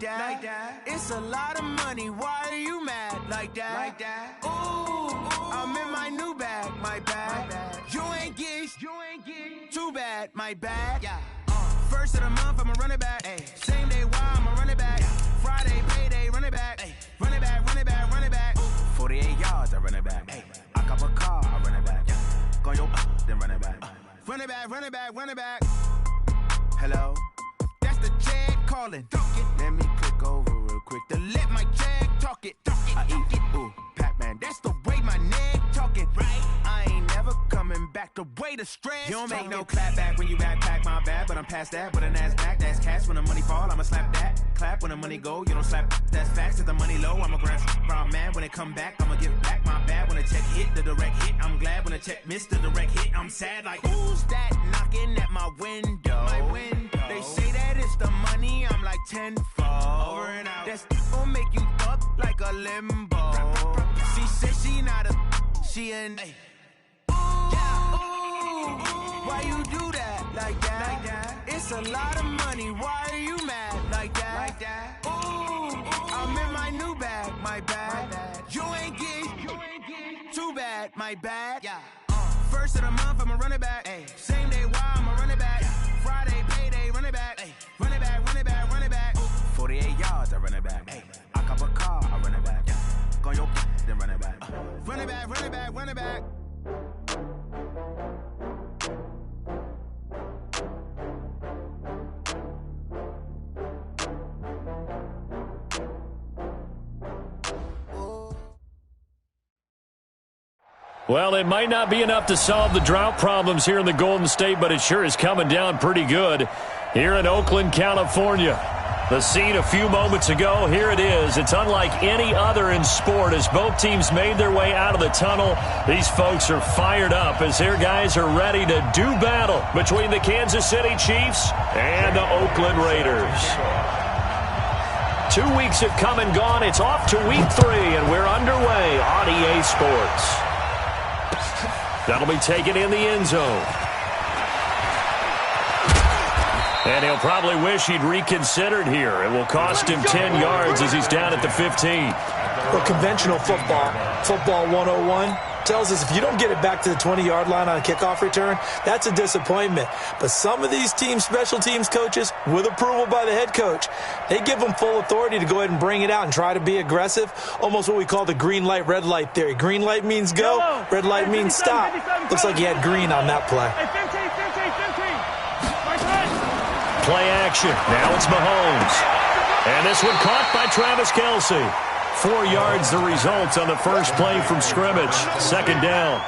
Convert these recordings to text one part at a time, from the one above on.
that. It's a lot of money. Why are you mad like that? Ooh, I'm in my new bag, my bad. You ain't get too bad, my bad. First of the month, I'ma run it back. Same day, why I'ma run it back. Friday, payday, run it back. Run it back, run it back, run it back. 48 yards, I run it back. I cop a car, I run it back. Go yo, then run it back. Run it back, run it back, run it back. Hello? That's the jag calling. Let me click over real quick to let my jag talk it. I eat it, ooh, Pac-Man. That's the way my neck talking. Right? I ain't never coming back the way the stress. You don't make no clap back when you backpack, my bad. But I'm past that with a NASDAQ. That's cash when the money fall, I'ma slap that. Clap when the money go, you don't slap. That's facts. If the money low, I'ma grab brown man. When it come back, I'ma give back my bad. When the check hit, the direct hit. I'm glad when the check missed the direct hit. I'm sad like, who's that knocking at my window? They say that it's the money, I'm like tenfold. Over and out. That's gon' make you up like a limbo. She said she not a, she an. Ooh, why you do that like that? It's a lot of money, why are you mad like that? Ooh, I'm in my new bag, my bad. You ain't get too bad, my bad. First of the month, I'ma run it back. Same day, why I'ma run it back. Friday, payday, run it back. Run it back, run it back, run it back. 48 yards, I run it back. I cop a car, I run it back. Go yo, then run it back. Run it back, run it back, run it back. Well, it might not be enough to solve the drought problems here in the Golden State, but it sure is coming down pretty good here in Oakland, California. The scene a few moments ago, here it is. It's unlike any other in sport as both teams made their way out of the tunnel. These folks are fired up as their guys are ready to do battle between the Kansas City Chiefs and the Oakland Raiders. 2 weeks have come and gone. It's off to week 3, and we're underway on EA Sports. That'll be taken in the end zone. And he'll probably wish he'd reconsidered here. It will cost him 10 yards as he's down at the 15. Well, conventional football 101, tells us if you don't get it back to the 20-yard line on a kickoff return, that's a disappointment. But some of these special teams coaches, with approval by the head coach, they give them full authority to go ahead and bring it out and try to be aggressive, almost what we call the green light, red light theory. Green light means go, red light means stop. Looks like he had green on that play. Play action. Now it's Mahomes. And this one caught by Travis Kelce. 4 yards the result on the first play from scrimmage. Second down.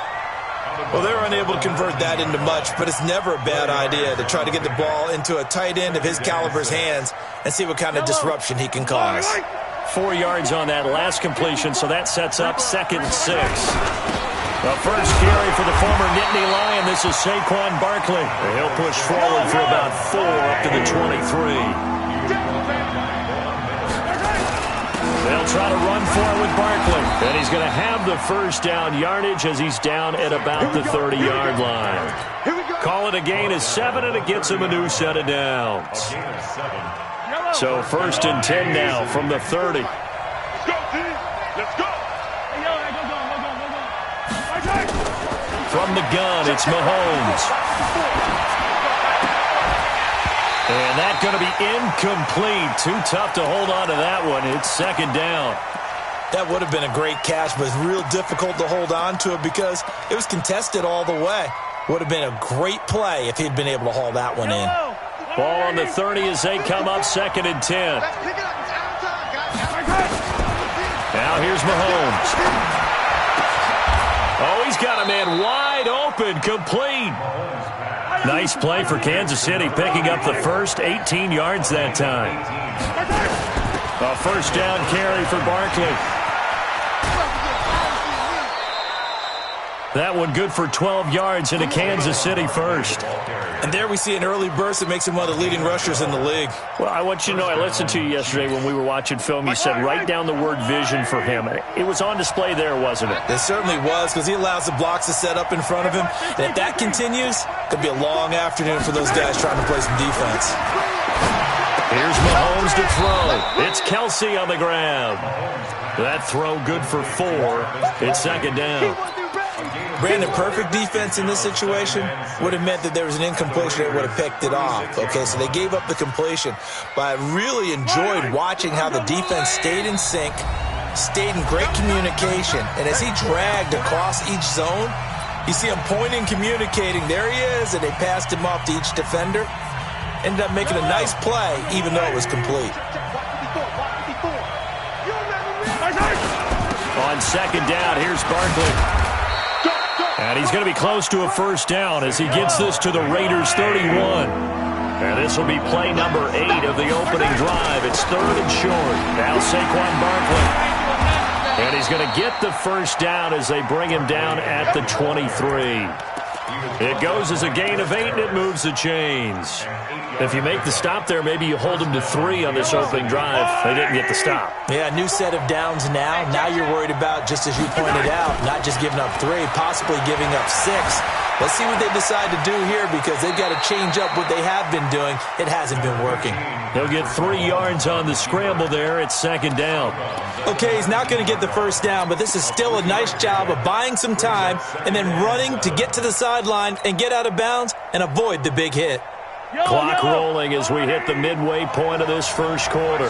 Well, they're unable to convert that into much, but it's never a bad idea to try to get the ball into a tight end of his caliber's hands and see what kind of disruption he can cause. 4 yards on that last completion, so that sets up 2nd and 6. The first carry for the former Nittany Lion. This is Saquon Barkley. He'll push forward for about 4 up to the 23. They'll try to run for it with Barkley. And he's going to have the first down yardage as he's down at about the 30-yard line. Call it a gain of 7, and it gets him a new set of downs. So 1st and 10 now from the 30. Let's go. From the gun, it's Mahomes. And that's going to be incomplete. Too tough to hold on to that one. It's 2nd down. That would have been a great catch, but it's real difficult to hold on to it because it was contested all the way. Would have been a great play if he'd been able to haul that one in. Ball on the 30 as they come up 2nd and 10. Now here's Mahomes. Oh, he's got a man wide open, complete. Nice play for Kansas City, picking up the first 18 yards that time. A first down carry for Barkley. That one good for 12 yards into Kansas City first. And there we see an early burst that makes him one of the leading rushers in the league. Well, I want you to know, I listened to you yesterday when we were watching film. You said write down the word vision for him. It was on display there, wasn't it? It certainly was, because he allows the blocks to set up in front of him. And if that continues, it'll be a long afternoon for those guys trying to play some defense. Here's Mahomes to throw. It's Kelsey on the grab. That throw good for 4. It's second down. Brandon, perfect defense in this situation would have meant that there was an incompletion that would have picked it off. Okay, so they gave up the completion. But I really enjoyed watching how the defense stayed in sync, stayed in great communication. And as he dragged across each zone, you see him pointing, communicating. There he is, and they passed him off to each defender. Ended up making a nice play, even though it was complete. On second down, here's Barkley. And he's going to be close to a first down as he gets this to the Raiders' 31. And this will be play number 8 of the opening drive. It's 3rd and short. Now Saquon Barkley. And he's going to get the first down as they bring him down at the 23. It goes as a gain of 8, and it moves the chains. If you make the stop there, maybe you hold them to 3 on this opening drive. They didn't get the stop. Yeah, new set of downs now. Now you're worried about, just as you pointed out, not just giving up 3, possibly giving up 6. Let's see what they decide to do here because they've got to change up what they have been doing. It hasn't been working. He'll get 3 yards on the scramble there. It's second down. Okay, he's not going to get the first down, but this is still a nice job of buying some time and then running to get to the sideline and get out of bounds and avoid the big hit. Clock rolling as we hit the midway point of this first quarter.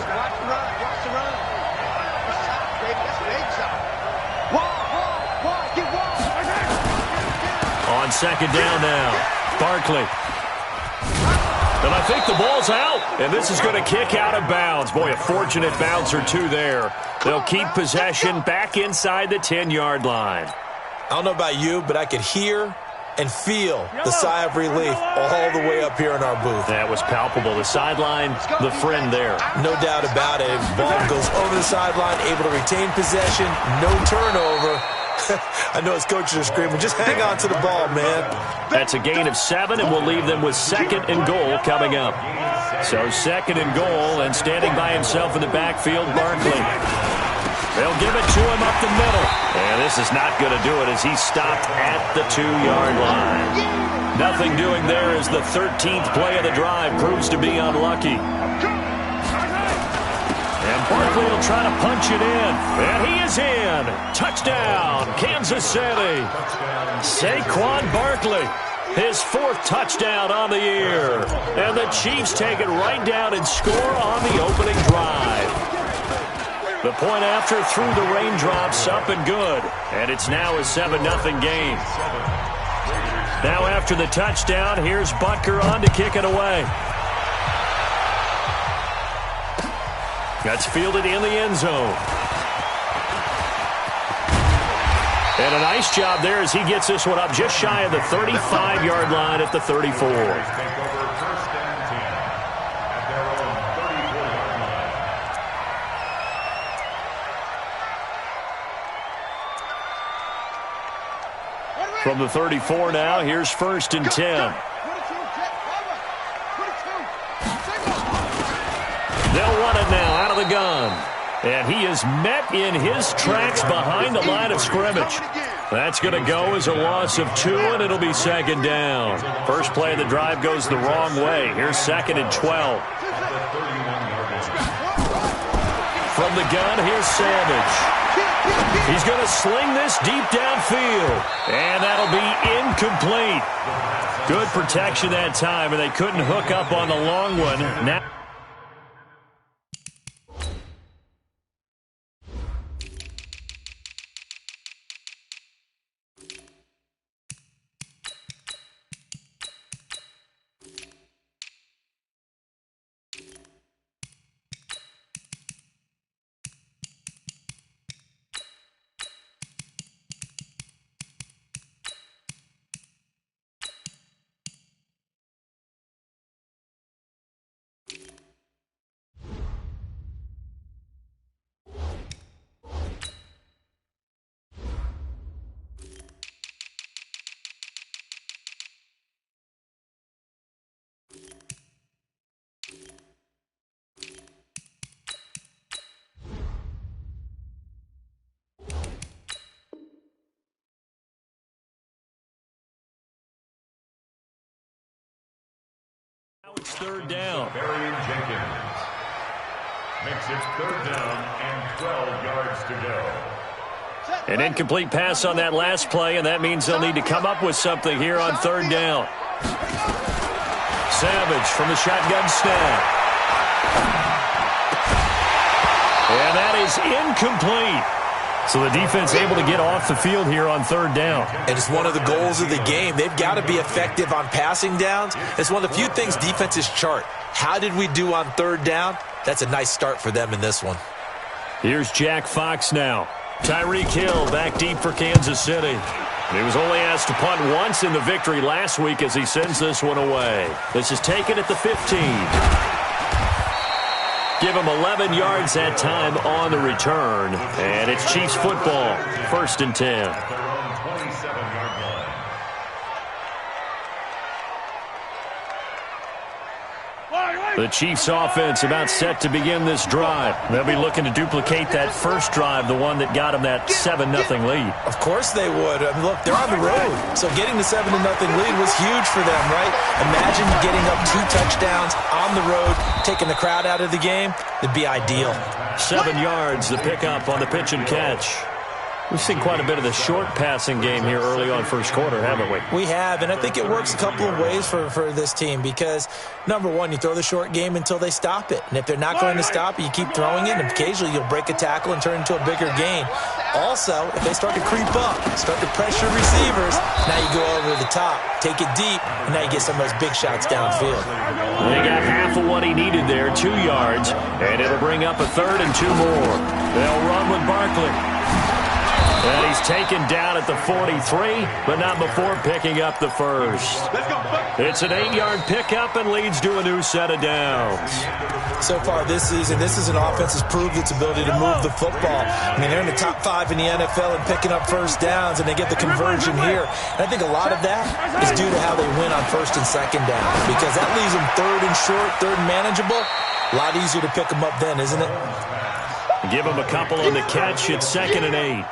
On second down now, Barkley. And I think the ball's out, and this is going to kick out of bounds. Boy, a fortunate bounce or 2 there. They'll keep possession back inside the 10-yard line. I don't know about you, but I could hear and feel the sigh of relief all the way up here in our booth. That was palpable. The sideline, the friend there. No doubt about it. Ball goes over the sideline, able to retain possession, no turnover. I know his coaches are screaming, just hang on to the ball, man. That's a gain of 7, and we'll leave them with 2nd and goal coming up. So 2nd and goal, and standing by himself in the backfield, Barkley. They'll give it to him up the middle. And this is not going to do it as he's stopped at the 2-yard line. Nothing doing there as the 13th play of the drive proves to be unlucky. And Barkley will try to punch it in. And he is in. Touchdown, Kansas City. Saquon Barkley, his 4th touchdown on the year. And the Chiefs take it right down and score on the opening drive. The point after through the raindrops up and good. And it's now a 7-0 game. Now after the touchdown, here's Butker on to kick it away. That's fielded in the end zone. And a nice job there as he gets this one up just shy of the 35-yard line at the 34. From the 34 now, here's 1st and 10. They'll run it now out of the gun. And he is met in his tracks behind the line of scrimmage. That's going to go as a loss of 2, and it'll be 2nd down. First play of the drive goes the wrong way. Here's 2nd and 12. From the gun, here's Savage. He's going to sling this deep downfield. And that'll be incomplete. Good protection that time, and they couldn't hook up on the long one. Now it's 3rd down. makes it 3rd down and 12 yards to go. An incomplete pass on that last play, and that means they'll need to come up with something here on 3rd down. Savage from the shotgun snap. And that is incomplete. So the defense able to get off the field here on 3rd down. And it's one of the goals of the game. They've got to be effective on passing downs. It's one of the few things defenses chart. How did we do on 3rd down? That's a nice start for them in this one. Here's Jack Fox now. Tyreek Hill back deep for Kansas City. He was only asked to punt once in the victory last week as he sends this one away. This is taken at the 15. Give him 11 yards that time on the return. And it's Chiefs football, 1st and 10. The Chiefs offense about set to begin this drive. They'll be looking to duplicate that first drive, the one that got them that 7-0 lead. Of course they would. I mean, look, they're on the road. So getting the 7-0 lead was huge for them, right? Imagine getting up 2 touchdowns on the road, taking the crowd out of the game. It'd be ideal. 7 yards, the pickup on the pitch and catch. We've seen quite a bit of the short passing game here early on first quarter, haven't we? We have, and I think it works a couple of ways for this team because, number one, you throw the short game until they stop it. And if they're not going to stop it, you keep throwing it, and occasionally you'll break a tackle and turn it into a bigger gain. Also, if they start to creep up, start to pressure receivers, now you go over the top, take it deep, and now you get some of those big shots downfield. They got half of what he needed there, 2 yards, and it'll bring up a 3rd and 2 more. They'll run with Barkley. And he's taken down at the 43, but not before picking up the first. It's an 8-yard pickup and leads to a new set of downs. So far this season, this is an offense that's proved its ability to move the football. I mean, they're in the top 5 in the NFL and picking up first downs, and they get the conversion here. And I think a lot of that is due to how they win on 1st and 2nd down, because that leaves them 3rd and short, 3rd and manageable. A lot easier to pick them up then, isn't it? Give them a couple on the catch. It's 2nd and 8.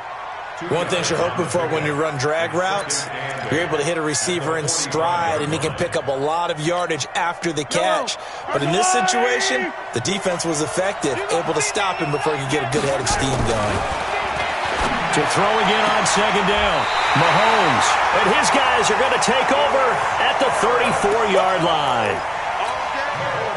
One thing you're hoping for when you run drag routes, you're able to hit a receiver in stride, and he can pick up a lot of yardage after the catch. But in this situation, the defense was effective, able to stop him before he could get a good head of steam going. To throw again on 2nd down, Mahomes. And his guys are going to take over at the 34-yard line.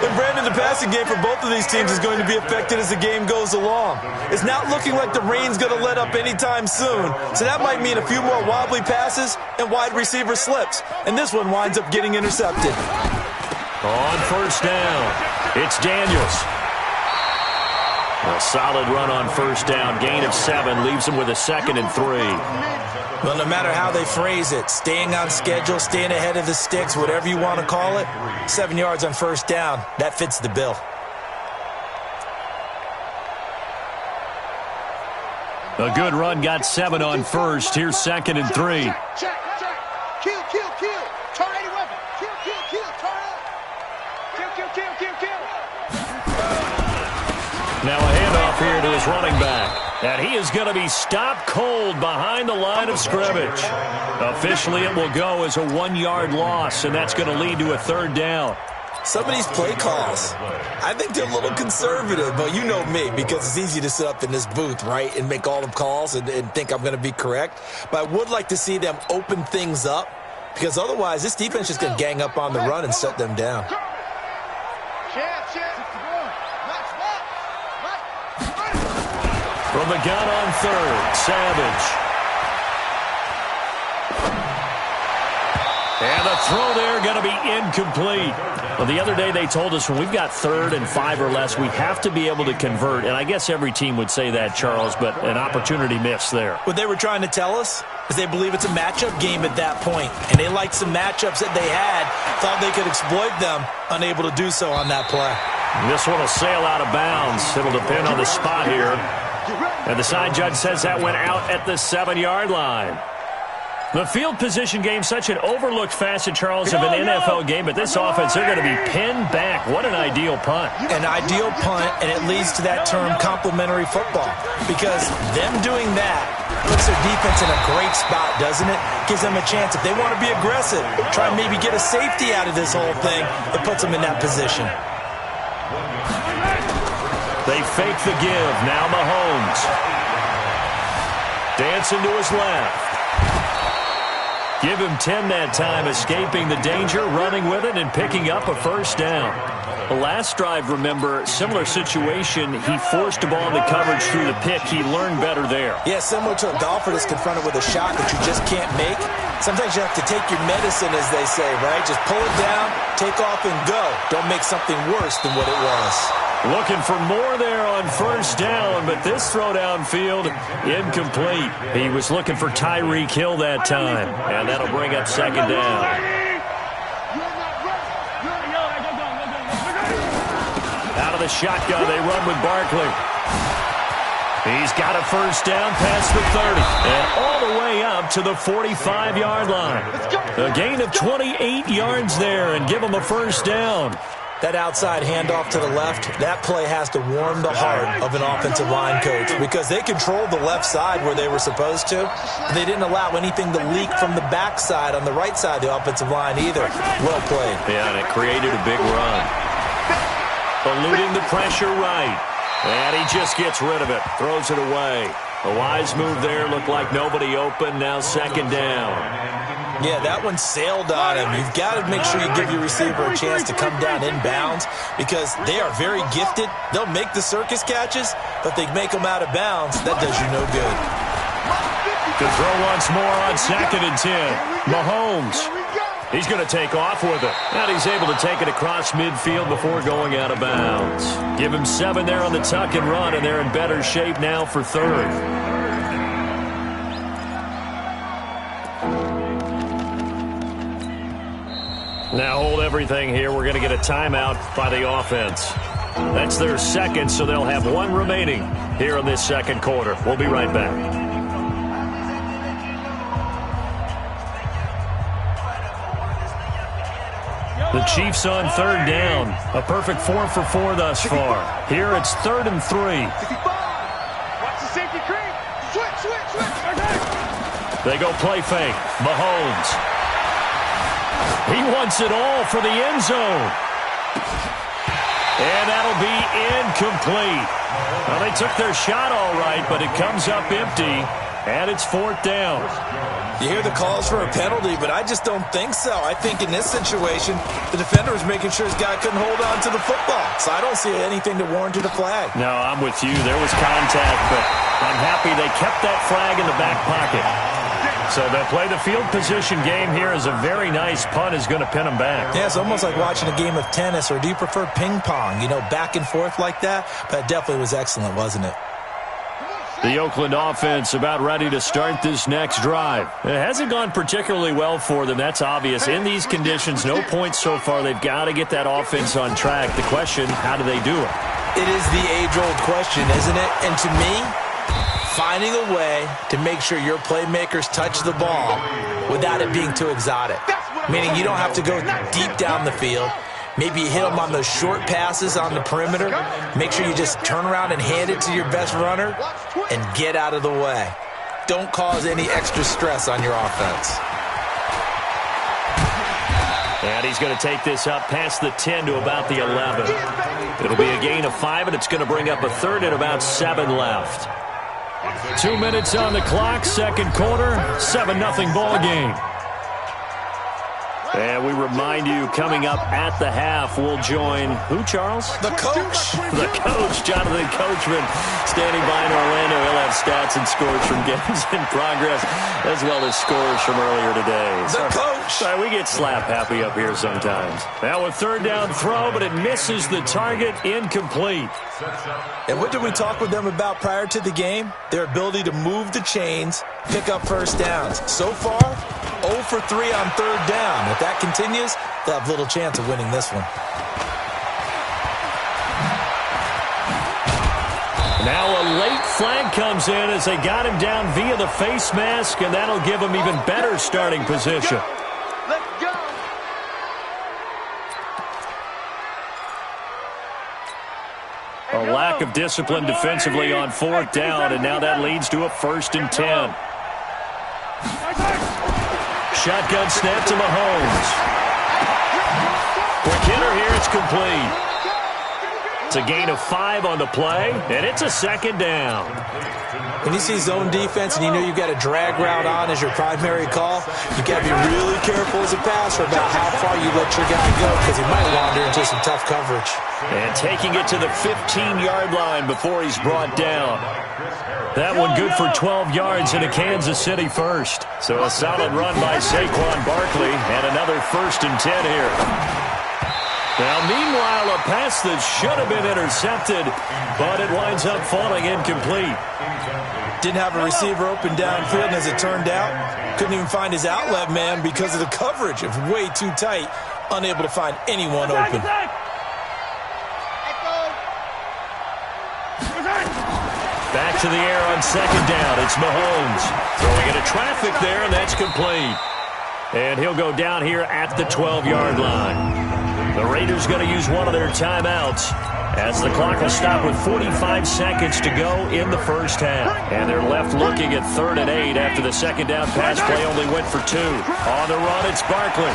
And Brandon, the passing game for both of these teams is going to be affected as the game goes along. It's not looking like the rain's going to let up anytime soon, so that might mean a few more wobbly passes and wide receiver slips. And this one winds up getting intercepted. On 1st down, it's Daniels. A solid run on 1st down, gain of 7, leaves him with a 2nd and 3. Well, no matter how they phrase it, staying on schedule, staying ahead of the sticks, whatever you want to call it, 7 yards on 1st down, that fits the bill. A good run, got 7 on 1st. Here's 2nd and 3. Check. Kill. Turn any weapon. Kill. Turn up. Kill. Now a handoff here to his running back. And he is going to be stopped cold behind the line of scrimmage. Officially, it will go as a 1-yard loss, and that's going to lead to a 3rd down. Some of these play calls, I think they're a little conservative, but you know me, because it's easy to sit up in this booth, right, and make all the calls and think I'm going to be correct. But I would like to see them open things up, because otherwise this defense is going to gang up on the run and shut them down. From the gun on 3rd, Savage. And the throw there going to be incomplete. Well, the other day they told us when we've got 3rd and 5 or less, we have to be able to convert. And I guess every team would say that, Charles, but an opportunity missed there. What they were trying to tell us is they believe it's a matchup game at that point. And they liked some matchups that they had, thought they could exploit them, unable to do so on that play. This one will sail out of bounds. It'll depend on the spot here. And the side judge says that went out at the 7-yard line. The field position game, such an overlooked facet, Charles, of an NFL game, but this offense, they're going to be pinned back. What an ideal punt. An ideal punt, and it leads to that term complementary football, because them doing that puts their defense in a great spot, doesn't it? Gives them a chance. If they want to be aggressive, try and maybe get a safety out of this whole thing, it puts them in that position. They fake the give. Now Mahomes. Dancing to his left. Give him 10 that time, escaping the danger, running with it, and picking up a first down. The last drive, remember, similar situation. He forced a ball into coverage through the pick. He learned better there. Yeah, similar to a golfer that's confronted with a shot that you just can't make. Sometimes you have to take your medicine, as they say, right? Just pull it down, take off, and go. Don't make something worse than what it was. Looking for more there on first down, but this throw downfield, incomplete. He was looking for Tyreek Hill that time, and that'll bring up second down. Out of the shotgun, they run with Barkley. He's got a first down past the 30, and all the way up to the 45-yard line. A gain of 28 yards there, and give him a first down. That outside handoff to the left, that play has to warm the heart of an offensive line coach because they controlled the left side where they were supposed to. They didn't allow anything to leak from the backside on the right side of the offensive line either. Well played. Yeah, and it created a big run. Eluding the pressure right. And he just gets rid of it. Throws it away. A wise move there. Looked like nobody open. Now second down. Yeah, that one sailed on him. You've got to make sure you give your receiver a chance to come down inbounds because they are very gifted. They'll make the circus catches, but they make them out of bounds. That does you no good. To throw once more on second and 10. Mahomes. He's going to take off with it. And he's able to take it across midfield before going out of bounds. Give him 7 there on the tuck and run, and they're in better shape now for third. Now hold everything here. We're going to get a timeout by the offense. That's their second, so they'll have 1 remaining here in this second quarter. We'll be right back. The Chiefs on third down. A perfect 4 for 4 thus far. Here it's 3rd and 3. Watch the safety creep. Switch. They go play fake. Mahomes. He wants it all for the end zone. And that'll be incomplete. Well, they took their shot all right, but it comes up empty, and it's 4th down. You hear the calls for a penalty, but I just don't think so. I think in this situation, the defender was making sure his guy couldn't hold on to the football. So I don't see anything to warrant a flag. No, I'm with you. There was contact, but I'm happy they kept that flag in the back pocket. So they'll play the field position game here as a very nice punt is going to pin them back. Yeah, it's almost like watching a game of tennis, or do you prefer ping pong? You know, back and forth like that? But it definitely was excellent, wasn't it? The Oakland offense about ready to start this next drive. It hasn't gone particularly well for them. That's obvious. In these conditions, no points so far. They've got to get that offense on track. The question, how do they do it? It is the age-old question, isn't it? And to me, finding a way to make sure your playmakers touch the ball without it being too exotic. Meaning you don't have to go deep down the field. Maybe you hit them on those short passes on the perimeter. Make sure you just turn around and hand it to your best runner and get out of the way. Don't cause any extra stress on your offense. And he's going to take this up past the 10 to about the 11. It'll be a gain of 5, and it's going to bring up a third and about 7 left. 2 minutes on the clock, second quarter, 7-0 ball game. And we remind you, coming up at the half, we'll join who, Charles? The coach. The coach, Jonathan Coachman, standing by in Orlando. He'll have stats and scores from games in progress, as well as scores from earlier today. The coach. Sorry, we get slap happy up here sometimes. Now a third down throw, but it misses the target, incomplete. And what did we talk with them about prior to the game? Their ability to move the chains, pick up first downs. So far, 0 for 3 on third down. If that continues, they'll have little chance of winning this one. Now a late flag comes in as they got him down via the face mask, and that'll give him even better starting position. Let's go. A lack of discipline defensively on fourth down, and now that leads to a 1st and 10. Shotgun snap to Mahomes. Quick hitter here, it's complete. It's a gain of 5 on the play, and it's a second down. When you see zone defense and you know you've got a drag route on as your primary call, you've got to be really careful as a passer about how far you let your guy go because he might wander into some tough coverage. And taking it to the 15-yard line before he's brought down. That one good for 12 yards in a Kansas City first. So a solid run by Saquon Barkley and another 1st and 10 here. Now, meanwhile, a pass that should have been intercepted, but it winds up falling incomplete. Didn't have a receiver open downfield, and as it turned out, couldn't even find his outlet man because of the coverage. It was way too tight, unable to find anyone open. Back to the air on 2nd down. It's Mahomes throwing into traffic there, and that's complete. And he'll go down here at the 12-yard line. The Raiders going to use one of their timeouts as the clock will stop with 45 seconds to go in the first half. And they're left looking at 3rd and 8 after the 2nd down pass play only went for 2. On the run, it's Barkley.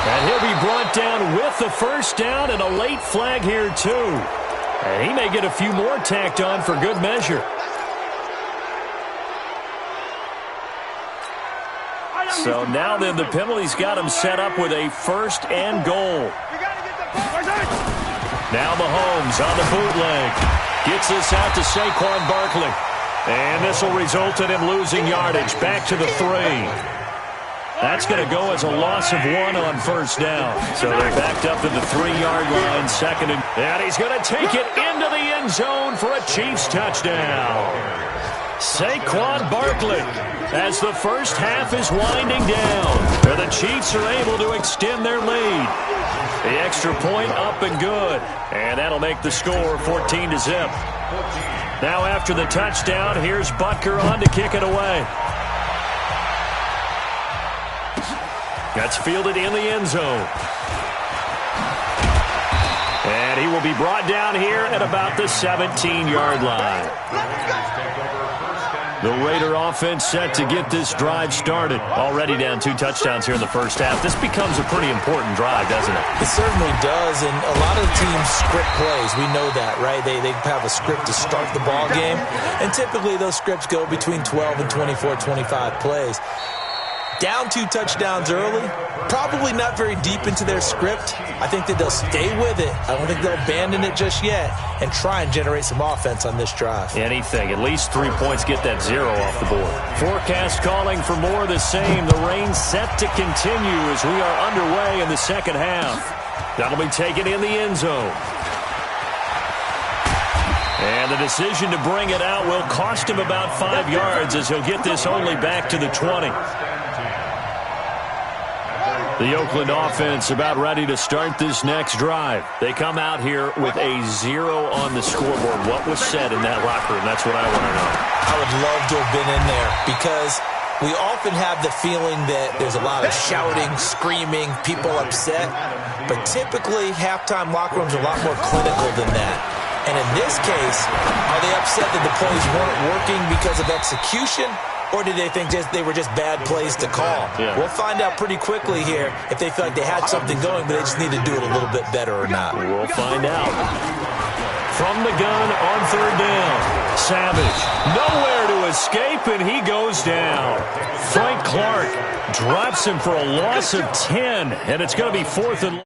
And he'll be brought down with the 1st down and a late flag here, too. And he may get a few more tacked on for good measure. So now then the penalty's got him set up with a 1st and goal. Now Mahomes on the bootleg. Gets this out to Saquon Barkley. And this will result in him losing yardage. Back to the 3. That's going to go as a loss of 1 on 1st down. So they're backed up to the 3-yard line. 2nd and he's going to take it into the end zone for a Chiefs touchdown. Saquon Barkley as the first half is winding down. And the Chiefs are able to extend their lead. The extra point up and good. And that'll make the score 14-0. Now after the touchdown, here's Butker on to kick it away. That's fielded in the end zone. And he will be brought down here at about the 17-yard line. The Raider offense set to get this drive started. Already down 2 touchdowns here in the first half. This becomes a pretty important drive, doesn't it? It certainly does, and a lot of the teams script plays. We know that, right? They have a script to start the ball game, and typically those scripts go between 12 and 24, 25 plays. Down 2 touchdowns early, probably not very deep into their script. I think that they'll stay with it. I don't think they'll abandon it just yet and try and generate some offense on this drive. Anything. At least 3 points, get that 0 off the board. Forecast calling for more of the same. The rain set to continue as we are underway in the second half. That'll be taken in the end zone. And the decision to bring it out will cost him about 5 yards as he'll get this only back to the 20. The Oakland offense about ready to start this next drive. They come out here with a 0 on the scoreboard. What was said in that locker room? That's what I want to know. I would love to have been in there because we often have the feeling that there's a lot of shouting, screaming, people upset. But typically, halftime locker rooms are a lot more clinical than that. And in this case, are they upset that the plays weren't working because of execution? Or did they think they were just bad plays to call? Yeah. We'll find out pretty quickly here if they feel like they had something going, but they just need to do it a little bit better or not. We'll find out. From the gun on 3rd down. Savage, nowhere to escape, and he goes down. Frank Clark drops him for a loss of 10, and it's going to be 4th and...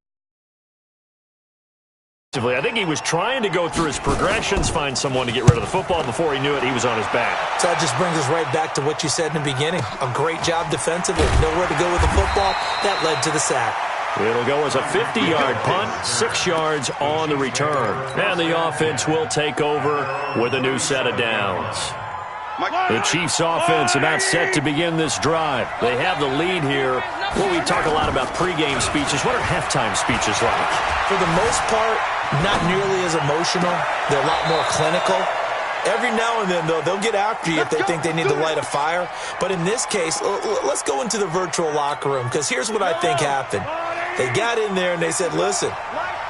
I think he was trying to go through his progressions, find someone to get rid of the football. Before he knew it, he was on his back. So that just brings us right back to what you said in the beginning. A great job defensively. Nowhere to go with the football. That led to the sack. It'll go as a 50-yard punt, 6 yards on the return. And the offense will take over with a new set of downs. The Chiefs offense about set to begin this drive. They have the lead here. Well, we talk a lot about pregame speeches. What are halftime speeches like? For the most part, not nearly as emotional. They're a lot more clinical. Every now and then, though, they'll get after you if they think they need to light a fire. But in this case, let's go into the virtual locker room, because here's what I think happened. They got in there and they said, listen,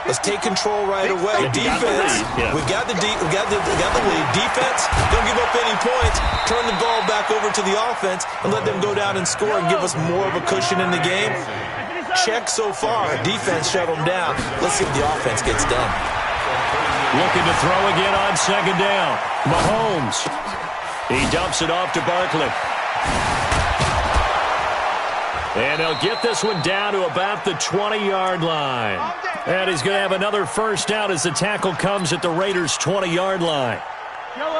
let's take control right away. Defense, we've got the lead. Defense, don't give up any points. Turn the ball back over to the offense and let them go down and score and give us more of a cushion in the game. Check so far. Defense shut them down. Let's see what the offense gets done. Looking to throw again on second down. Mahomes. He dumps it off to Barkley. And they'll get this one down to about the 20-yard line. And he's going to have another first down as the tackle comes at the Raiders' 20-yard line.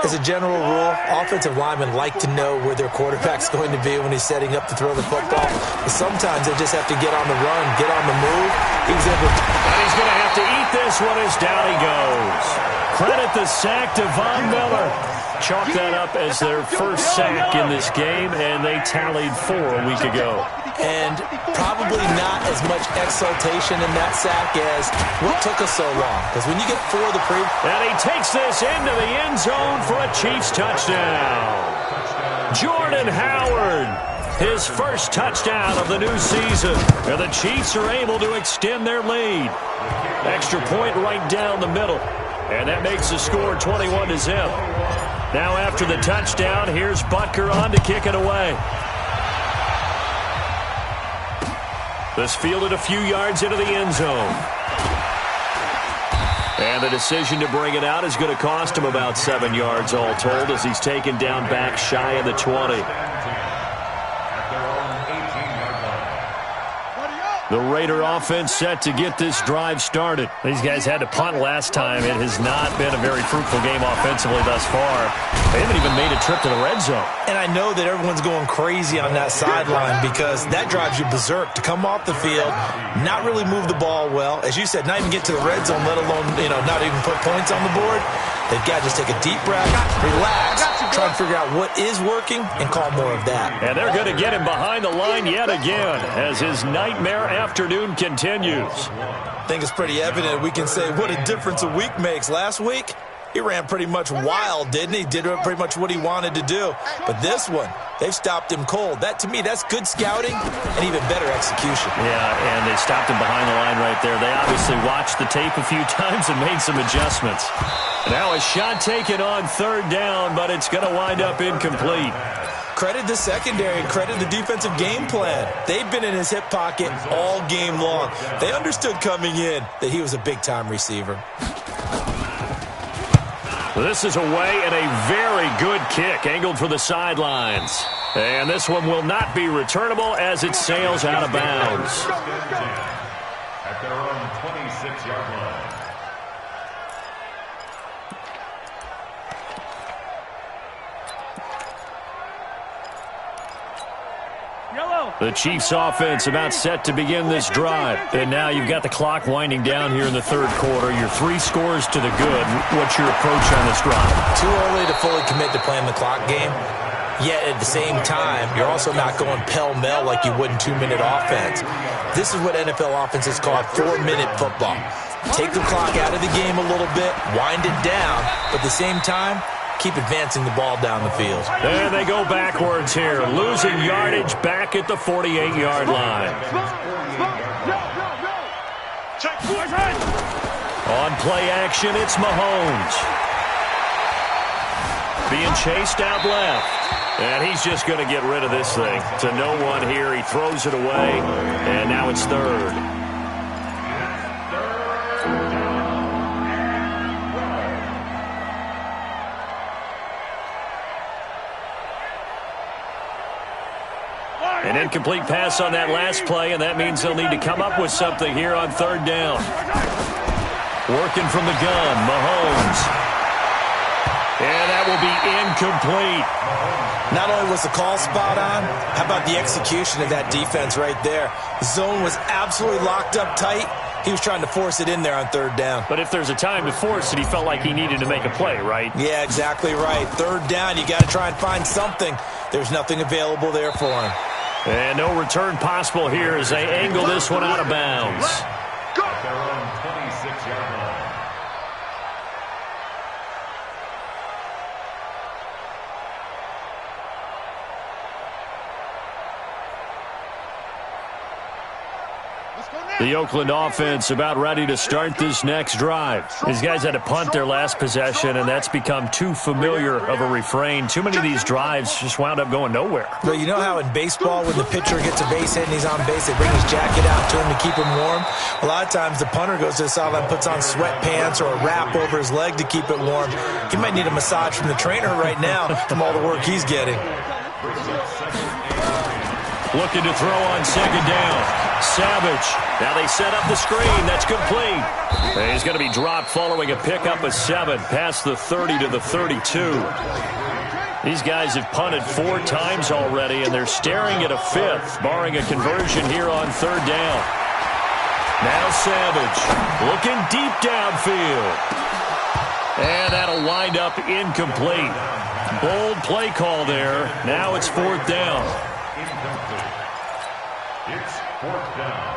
As a general rule, offensive linemen like to know where their quarterback's going to be when he's setting up to throw the football. But sometimes they just have to get on the run, get on the move. And he's going to have to eat this one as down he goes. Credit the sack to Von Miller. Chalk that up as their first sack in this game, and they tallied 4 a week ago. And probably not as much exultation in that sack as what took us so long. Because when you get 4 of the And he takes this into the end zone for a Chiefs touchdown. Jordan Howard, his first touchdown of the new season. And the Chiefs are able to extend their lead. Extra point right down the middle. And that makes the score 21-0. Now after the touchdown, here's Butker on to kick it away. This fielded a few yards into the end zone. And the decision to bring it out is going to cost him about 7 yards all told as he's taken down back shy of the 20. The Raider offense set to get this drive started. These guys had to punt last time. It has not been a very fruitful game offensively thus far. They haven't even made a trip to the red zone. And I know that everyone's going crazy on that sideline because that drives you berserk to come off the field, not really move the ball well. As you said, not even get to the red zone, let alone, not even put points on the board. They've got to just take a deep breath, relax, try and figure out what is working, and call more of that. And they're going to get him behind the line yet again as his nightmare afternoon continues. I think it's pretty evident we can say what a difference a week makes. Last week, he ran pretty much wild, didn't he? Did pretty much what he wanted to do. But this one, they've stopped him cold. That, to me, that's good scouting and even better execution. Yeah, and they stopped him behind the line right there. They obviously watched the tape a few times and made some adjustments. Now a shot taken on third down, but it's going to wind up incomplete. Credit the secondary and credit the defensive game plan. They've been in his hip pocket all game long. They understood coming in that he was a big-time receiver. This is away and a very good kick angled for the sidelines. And this one will not be returnable as it sails out of bounds. At their own 26-yard line. The Chiefs offense about set to begin this drive. And now you've got the clock winding down here in the third quarter. You're 3 scores to the good. What's your approach on this drive? Too early to fully commit to playing the clock game. Yet at the same time, you're also not going pell-mell like you would in 2-minute offense. This is what NFL offenses call 4-minute football. Take the clock out of the game a little bit, wind it down, but at the same time, keep advancing the ball down the field. And they go backwards here, losing yardage back at the 48-yard line. On play action, it's Mahomes. Being chased out left. And he's just going to get rid of this thing. To no one here. He throws it away. And now it's third. An incomplete pass on that last play, and that means they'll need to come up with something here on third down. Working from the gun, Mahomes. And that will be incomplete. Not only was the call spot on, how about the execution of that defense right there? The zone was absolutely locked up tight. He was trying to force it in there on third down. But if there's a time to force it, he felt like he needed to make a play, right? Yeah, exactly right. Third down, you got to try and find something. There's nothing available there for him. And no return possible here as they angle this one out of bounds. Go! At their own 26-yard line. Let's go now. The Oakland offense about ready to start this next drive. These guys had to punt their last possession, and that's become too familiar of a refrain. Too many of these drives just wound up going nowhere. But you know how in baseball, when the pitcher gets a base hit and he's on base, they bring his jacket out to him to keep him warm? A lot of times the punter goes to the sideline, puts on sweatpants or a wrap over his leg to keep it warm. He might need a massage from the trainer right now from all the work he's getting. Looking to throw on second down. Savage. Now they set up the screen. That's complete. And he's going to be dropped following a pickup of 7 past the 30 to the 32. These guys have punted 4 times already, and they're staring at a 5th, barring a conversion here on third down. Now Savage looking deep downfield. And that'll wind up incomplete. Bold play call there. Now it's 4th down. It's 4th down.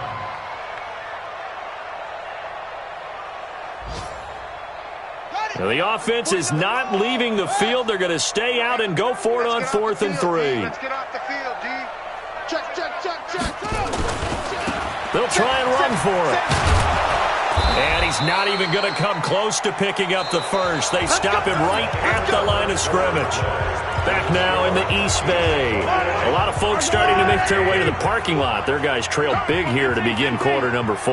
Now the offense is not leaving the field. They're going to stay out and go for it on 4th and 3. Let's get off the field, D. Check. They'll try and run for it. And he's not even going to come close to picking up the first. They stop him right at the line of scrimmage. Back now in the East Bay. A lot of folks starting to make their way to the parking lot. Their guys trail big here to begin quarter number 4.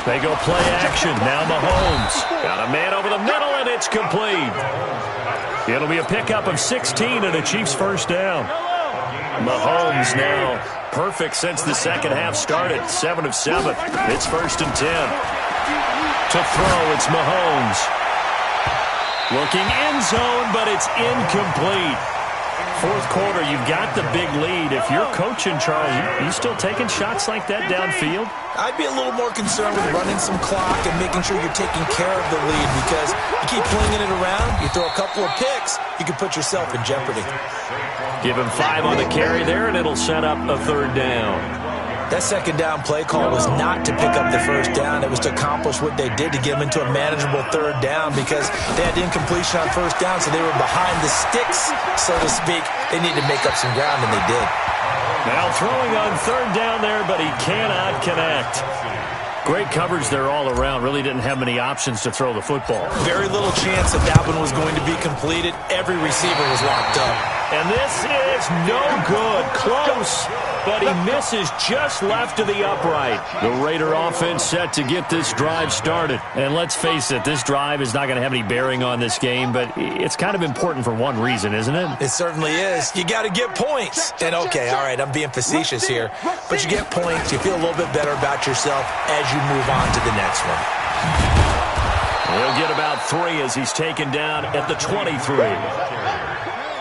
They go play action. Now Mahomes. Got a man over the middle, and it's complete. It'll be a pickup of 16 and a Chiefs first down. Mahomes now perfect since the second half started. 7 of 7. It's 1st and 10. To throw, it's Mahomes. Looking end zone, but it's incomplete. 4th quarter, you've got the big lead. If you're coaching, Charles, you still taking shots like that downfield? I'd be a little more concerned with running some clock and making sure you're taking care of the lead, because you keep flinging it around, you throw a couple of picks, you can put yourself in jeopardy. Give him 5 on the carry there, and it'll set up a 3rd down. That second down play call was not to pick up the first down. It was to accomplish what they did, to get them into a manageable 3rd down, because they had incompletion on first down, so they were behind the sticks, so to speak. They needed to make up some ground, and they did. Now throwing on 3rd down there, but he cannot connect. Great coverage there all around. Really didn't have many options to throw the football. Very little chance that one was going to be completed. Every receiver was locked up. And this is no good. Close, but he misses just left of the upright. The Raider offense set to get this drive started. And let's face it, this drive is not going to have any bearing on this game, but it's kind of important for one reason, isn't it? It certainly is. You got to get points. And okay, all right, I'm being facetious here, but you get points, you feel a little bit better about yourself as you move on to the next one. He'll get about 3 as he's taken down at the 23.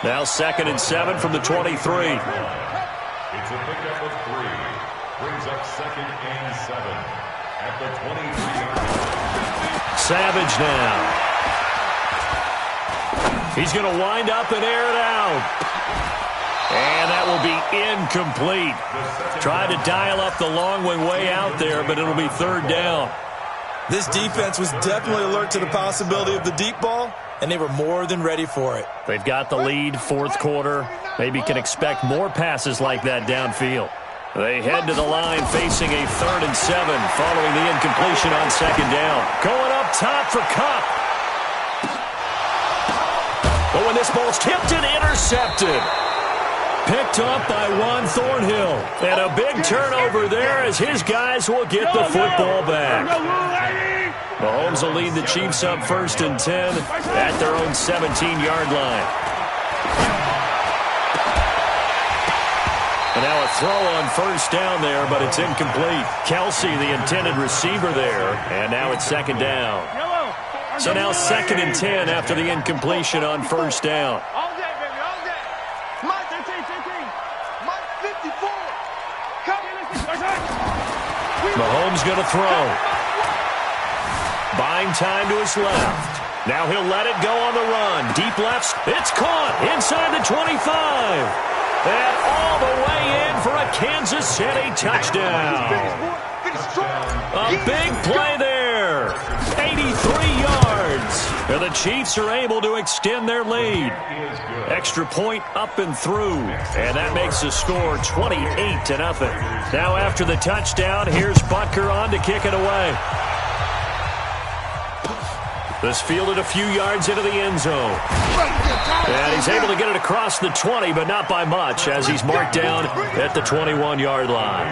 Now 2nd and 7 from the 23. It's a pickup of 3. Brings up 2nd and 7 at the 23. Savage now. He's going to wind up and air it out. And that will be incomplete. Tried to dial up the long way out there, but it'll be 3rd down. This defense was definitely alert to the possibility of the deep ball, and they were more than ready for it. They've got the lead, 4th quarter. Maybe can expect more passes like that downfield. They head to the line facing a 3rd and 7 following the incompletion on 2nd down. Going up top for Kupp. But when this ball's tipped and intercepted. Picked up by Juan Thornhill. And a big turnover there as his guys will get the football back. Mahomes will lead the Chiefs up 1st and 10 at their own 17-yard line. And now a throw on 1st down there, but it's incomplete. Kelsey, the intended receiver there. And now it's 2nd down. So now 2nd and 10 after the incompletion on 1st down. Mahomes going to throw. Buying time to his left. Now he'll let it go on the run. Deep left. It's caught inside the 25. And all the way in for a Kansas City touchdown. A big play there. 83 yards. And the Chiefs are able to extend their lead. Extra point up and through. And that makes the score 28-0. Now after the touchdown, here's Butker on to kick it away. This fielded a few yards into the end zone. And he's able to get it across the 20, but not by much, as he's marked down at the 21-yard line.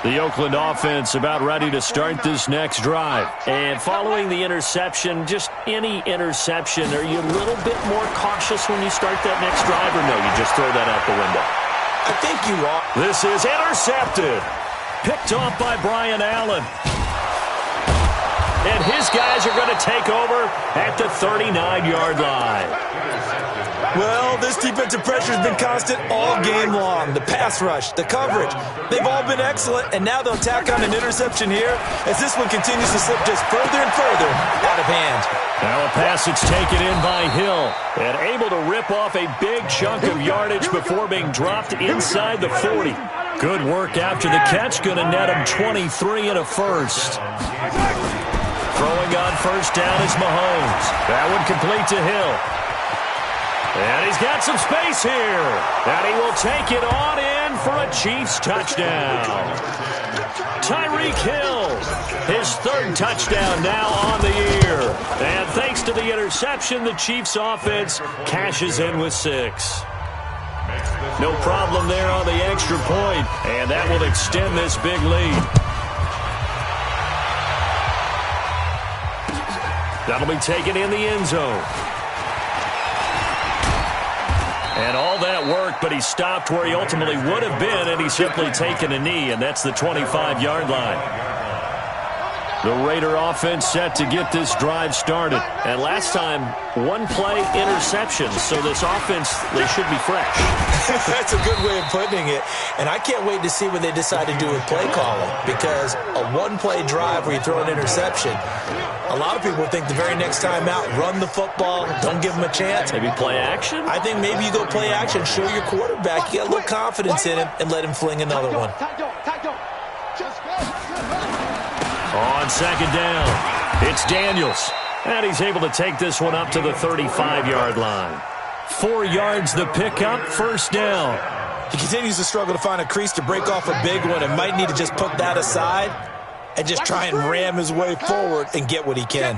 The Oakland offense about ready to start this next drive. And following the interception, just any interception, are you a little bit more cautious when you start that next drive, or no, you just throw that out the window? I think you are. This is intercepted. Picked off by Brian Allen. And his guys are going to take over at the 39-yard line. Well, this defensive pressure has been constant all game long. The pass rush, the coverage, they've all been excellent, and now they'll tack on an interception here as this one continues to slip just further and further out of hand. Now a pass that's taken in by Hill and able to rip off a big chunk of yardage before being dropped inside the 40. Good work after the catch, going to net him 23 and a first. Throwing on first down is Mahomes. That one complete to Hill. And he's got some space here. And he will take it on in for a Chiefs touchdown. Tyreek Hill, his third touchdown now on the year. And thanks to the interception, the Chiefs offense cashes in with 6. No problem there on the extra point, and that will extend this big lead. That'll be taken in the end zone. And all that work, but he stopped where he ultimately would have been, and he's simply taken a knee, and that's the 25-yard line. The Raider offense set to get this drive started. And last time, one-play interception, so this offense, they should be fresh. That's a good way of putting it. And I can't wait to see what they decide to do with play calling, because a one-play drive where you throw an interception, a lot of people think the very next time out, run the football, don't give them a chance. Maybe play action? I think maybe you go play action, show your quarterback, you got a little confidence in him, and let him fling another one. On second down, it's Daniels. And he's able to take this one up to the 35-yard line. 4 yards the pickup, first down. He continues to struggle to find a crease to break off a big one and might need to just put that aside and just try and ram his way forward and get what he can.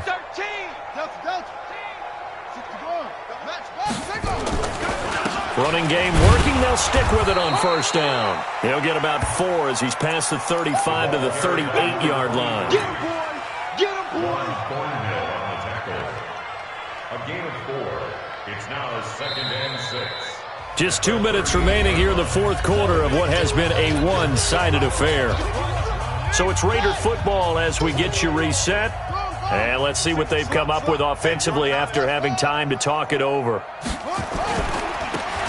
Running game working. They'll stick with it on first down. He'll get about 4 as he's past the 35 to the 38-yard line. Get him, boy! Get him, boy! Thornhill on the tackle. A gain of 4. It's now second and 6. Just 2 minutes remaining here in the fourth quarter of what has been a one-sided affair. So it's Raider football as we get you reset. And let's see what they've come up with offensively after having time to talk it over.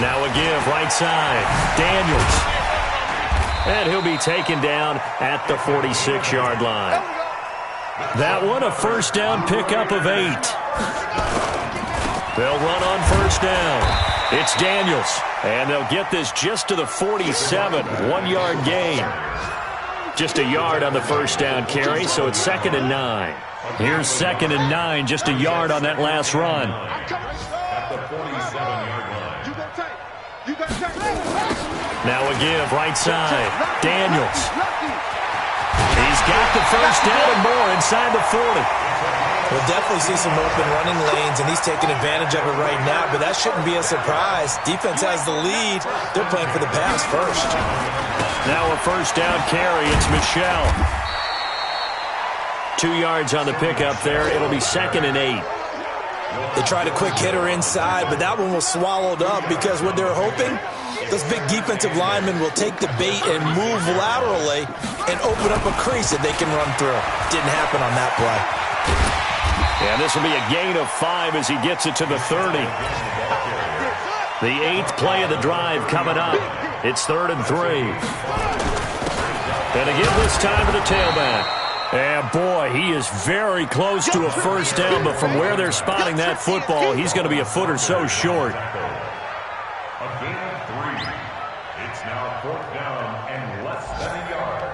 Now a give, right side, Daniels. And he'll be taken down at the 46-yard line. That one, a first down pickup of 8. They'll run on first down. It's Daniels. And they'll get this just to the 47, 1-yard gain. Just a yard on the first down carry, so it's 2nd and 9. Here's 2nd and 9, just a yard on that last run. At the 47-yard line. Now a give, right side, Daniels. He's got the first down and more inside the 40. We'll definitely see some open running lanes, and he's taking advantage of it right now, but that shouldn't be a surprise. Defense has the lead. They're playing for the pass first. Now a first down carry. It's Michel. 2 yards on the pickup there. It'll be 2nd and 8. They tried a quick hitter inside, but that one was swallowed up because what they're hoping, those big defensive linemen will take the bait and move laterally and open up a crease that they can run through. Didn't happen on that play. And this will be a gain of 5 as he gets it to the 30. The 8th play of the drive coming up. It's 3rd and 3. And again this time to the tailback. And boy, he is very close to a first down, but from where they're spotting that football, he's going to be a foot or so short. A gain of 3. It's now 4th down and less than a yard.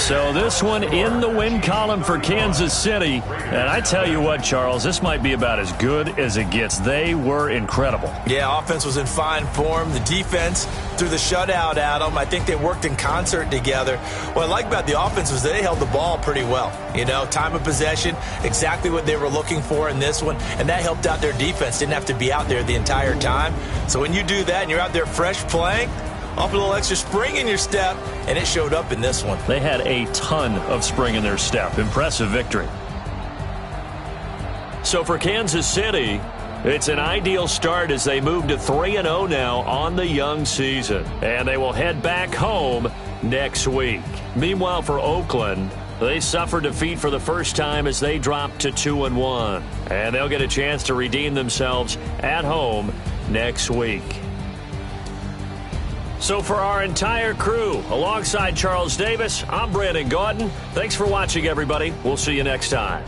So this one in the win column for Kansas City. And I tell you what, Charles, this might be about as good as it gets. They were incredible. Yeah, offense was in fine form. The defense threw the shutout at them. I think they worked in concert together. What I like about the offense was they held the ball pretty well. You know, time of possession, exactly what they were looking for in this one. And that helped out their defense. Didn't have to be out there the entire time. So when you do that and you're out there fresh playing, off a little extra spring in your step, and it showed up in this one. They had a ton of spring in their step. Impressive victory. So for Kansas City, it's an ideal start as they move to 3-0 now on the young season. And they will head back home next week. Meanwhile, for Oakland, they suffered defeat for the first time as they dropped to 2-1. And they'll get a chance to redeem themselves at home next week. So for our entire crew, alongside Charles Davis, I'm Brandon Gaudin. Thanks for watching, everybody. We'll see you next time.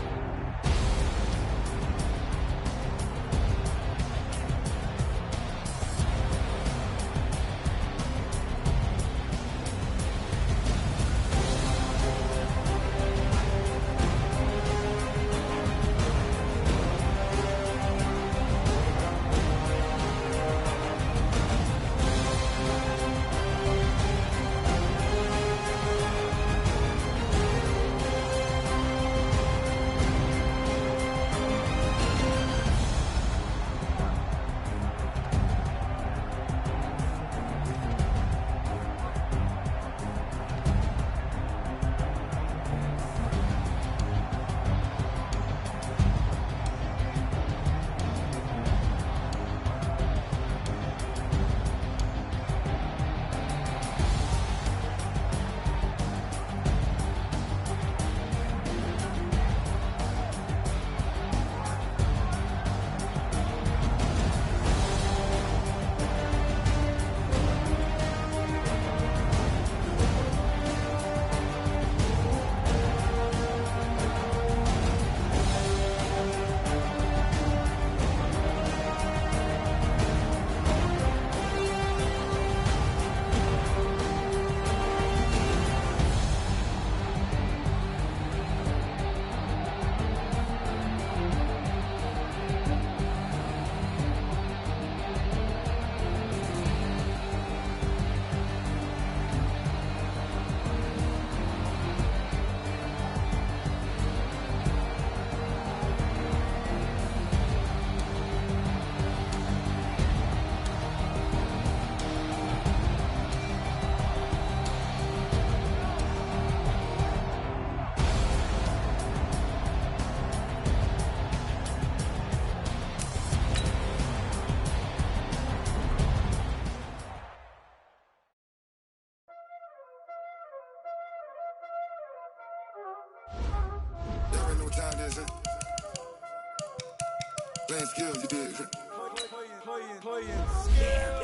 Playing skills, you did.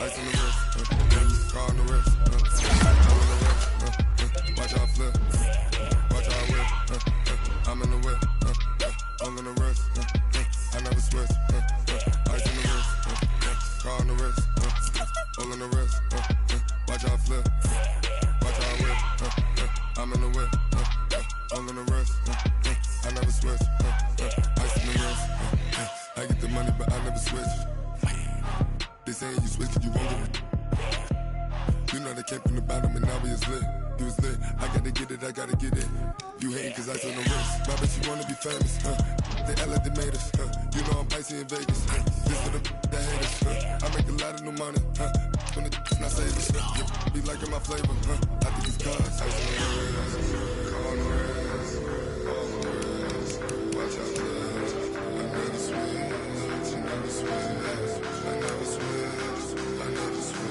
Ice on the wrist, car on the wrist, watch out flip, watch out whip, I'm in the whip, all on the wrist, I never switch, ice on the wrist, car on the wrist, all on the wrist, watch out flip, watch out whip, I'm in the whip, all on the wrist, I never switch, ice on the wrist, I get the money but I never switch. They saying you switch and you won't get it. You know they came from the bottom and now we is lit. You was lit, I gotta get it, I gotta get it. You hating cause I told no wrist. Why bet you wanna be famous, They LA they made us, You know I'm icy in Vegas, This for the haters, I make a lot of new money, When the not savers, Be liking my flavor, I think it's cause ice on the wrist, car on the wrist, all on the wrist, watch out for this. I never switch, I never switch, I never switch, I never switch.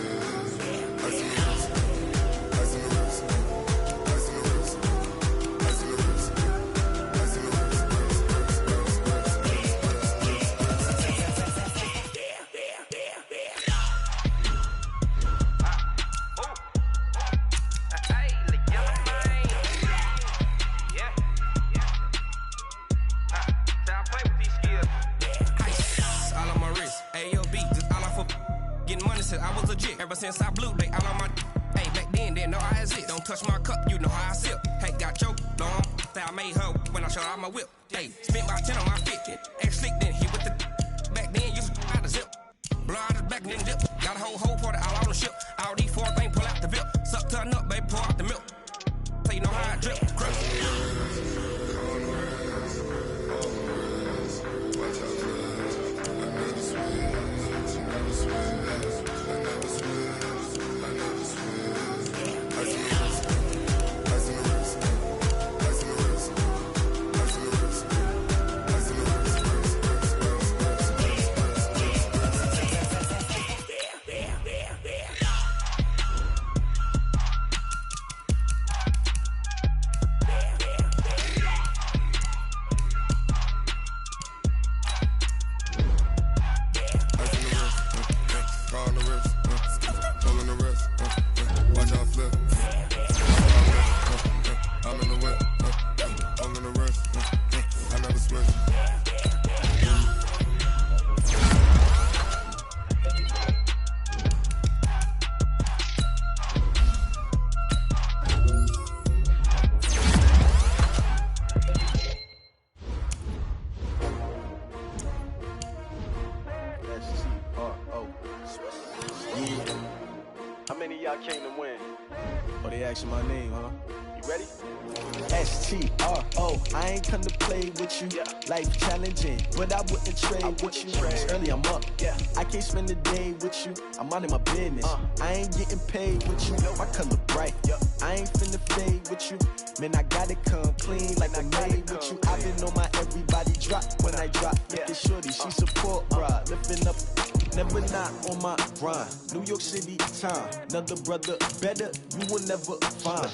Ice on the wrist, ice on the wrist, ice on the wrist, ice on the wrist, ice on the wrist, Getting money since I was legit. Ever since I blew, they all on my. Hey, back then didn't know I exist. Don't touch my cup, you know how I sip. Hey, got your long. Say I made her when I showed out my whip. Hey, spent my 10 on my 50. Ex-slick then hit with the back then you out the zip. Blow out his back then dip. Got a whole party all on the ship. All these 4 things pull out the VIP. Suck turn up, baby, pour out the milk. So you know how I drip. My name, huh? You ready? S-T-R-O. I ain't come to play with you. Life challenging, but I wouldn't trade with you. It's early, I'm up. I can't spend the day with you. I'm out in my business. I ain't getting paid with you. My color bright. I ain't finna fade with you. Man, I gotta come clean like I made with you. I've been on my everybody drop when I drop. Look at shorty, she support, bruh. Lifting up. Never not on my grind. New York City time. Another brother better, you will never find.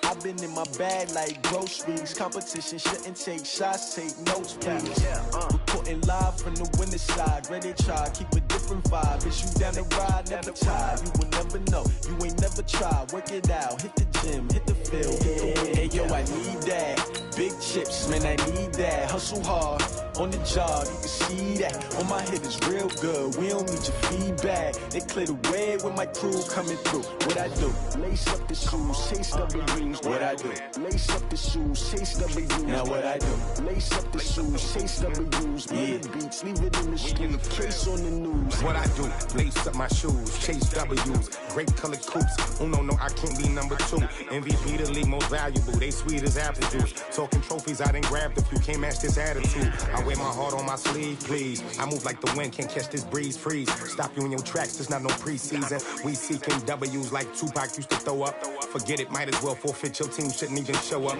I've been in my bag like groceries. Competition shouldn't take shots, take notes, please. Reporting live from the winter side. Ready to try, keep a different vibe. Is you down the ride, never tired. You will never know, you ain't never tried. Work it out, hit the gym, hit the field, hit the win. Hey yo, I need that. Big chips, man, I need that. Hustle hard, on the job, you can see that. On my hit is real good, we don't need your feedback. They clear the way with my crew coming through. What I do? Lace up the shoes, chase W's. What I do? Lace up the shoes, chase W's. Now what I do? Lace up the shoes, chase W's. Bring the beats, leave it in the street, case on the news. What I do? Lace up my shoes, chase W's. Great colored coops. Oh no, I can't be number 2. MVP the league most valuable. They sweet as apple juice. Talking trophies, I done grabbed a few. Can't match this attitude. I wear my heart on my sleeve, please. I move like the wind, can't catch this breeze. Freeze. Stop you in your tracks, there's not no preseason. We seeking W's like Tupac used to throw up. Forget it, might as well forfeit. Your team shouldn't even show up.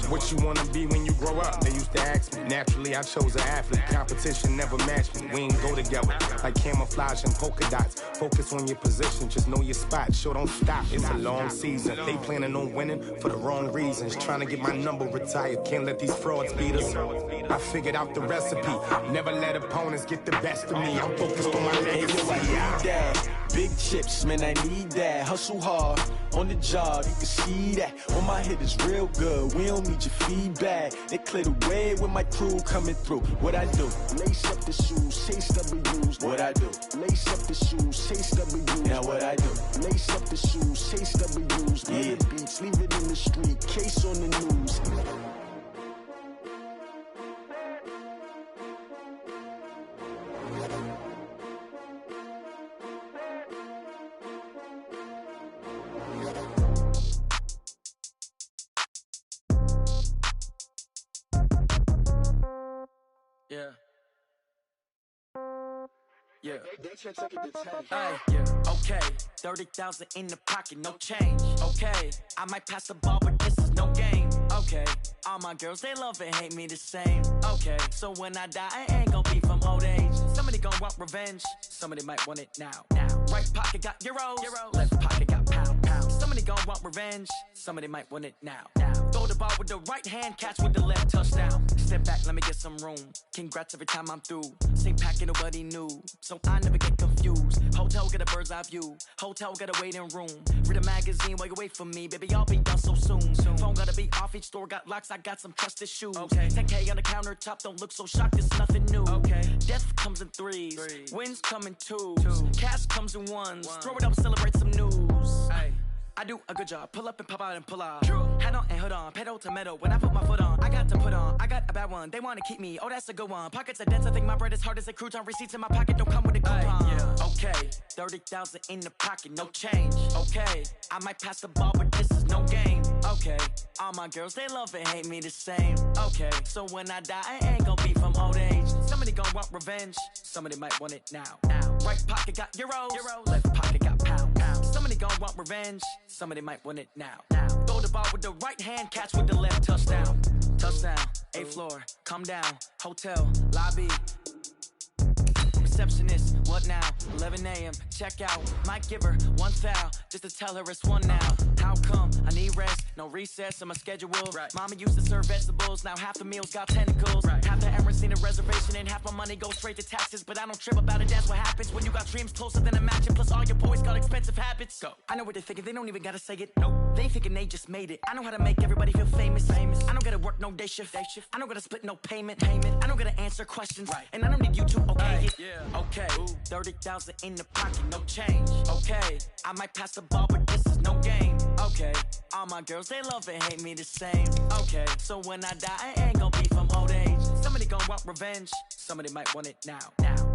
What you wanna be when you grow up? They used to ask me. Naturally, I chose an athlete. Competition never matched me. We ain't go together like camouflage and polka dots. Focus on your position, just know your spot. Sure, don't stop. It's a long season. They planning on winning for the wrong reasons. Trying to get my number retired. Can't let these frauds beat us. I figured out the recipe. Never let opponents get the best of me. I'm focused on my legacy. I need that. Big chips, man, I need that. Hustle hard, on the job, you can see that. On my hit is real good, we don't need your feedback. They clear the way with my crew coming through. What I do? Lace up the shoes, chase W's. What I do? Lace up the shoes, chase W's. Now what I do? Lace up the shoes, chase W's. Bring the beats, leave it in the street, case on the news. Yeah. Hey, yeah. Okay, 30,000 in the pocket, no change. Okay, I might pass the ball, but this is no game. Okay, all my girls, they love and hate me the same. Okay, so when I die, I ain't gon' be from old age. Somebody gon' want revenge, somebody might want it now. Right pocket got euros, left pocket got pound. Somebody gon' want revenge, somebody might want it now. Throw the ball with the right hand, catch with the left, touchdown. Step back, let me get some room. Congrats every time I'm through. Same packet, nobody knew, so I never get confused. Hotel get a bird's eye view, hotel get a waiting room. Read a magazine while you wait for me, baby, I'll be done so soon. Phone gotta be off, each store got locks, I got some trusted shoes. 10K on the countertop, don't look so shocked, it's nothing new. Death comes in threes, wins come in twos. Cash comes in ones, throw it up, celebrate some news. I do a good job. Pull up and pop out and pull out. True. Head on and hood on. Pedal to metal. When I put my foot on, I got to put on. I got a bad one. They want to keep me. Oh, that's a good one. Pockets are dense. I think my bread is hard as a crouton. Receipts in my pocket don't come with a coupon. Yeah. Okay. 30,000 in the pocket. No change. Okay. I might pass the ball, but this is no game. Okay. All my girls, they love and hate me the same. Okay. So when I die, I ain't gonna be from old age. Somebody gonna want revenge. Somebody might want it now. Right pocket got euros. Left pocket got pound. Somebody gon' want revenge. Somebody might want it now. Throw the ball with the right hand, catch with the left. Touchdown. Touchdown. 8th floor. Come down. Hotel. Lobby. Receptionist. What now? 11 a.m. Check out. Might give her one foul just to tell her it's one now. How come? I need rest. No recess in my schedule. Right. Mama used to serve vegetables. Now half the meals got tentacles. Right. Half the errands need a reservation and half my money goes straight to taxes. But I don't trip about it. That's what happens when you got dreams closer than a match. And plus all your boys got expensive habits. Go. I know what they're thinking. They don't even gotta say it. Nope. They thinking they just made it. I know how to make everybody feel famous. I don't gotta work no day shift. I don't gotta split no payment. I don't gotta answer questions. Right. And I don't need you to okay it. Yeah. Okay. 30,000 in the pocket. No change. Okay. I might pass the ball, but this is no game. Okay. All my girls, they love and hate me the same. Okay. So when I die, I ain't gonna be from old age. Somebody gonna want revenge. Somebody might want it now.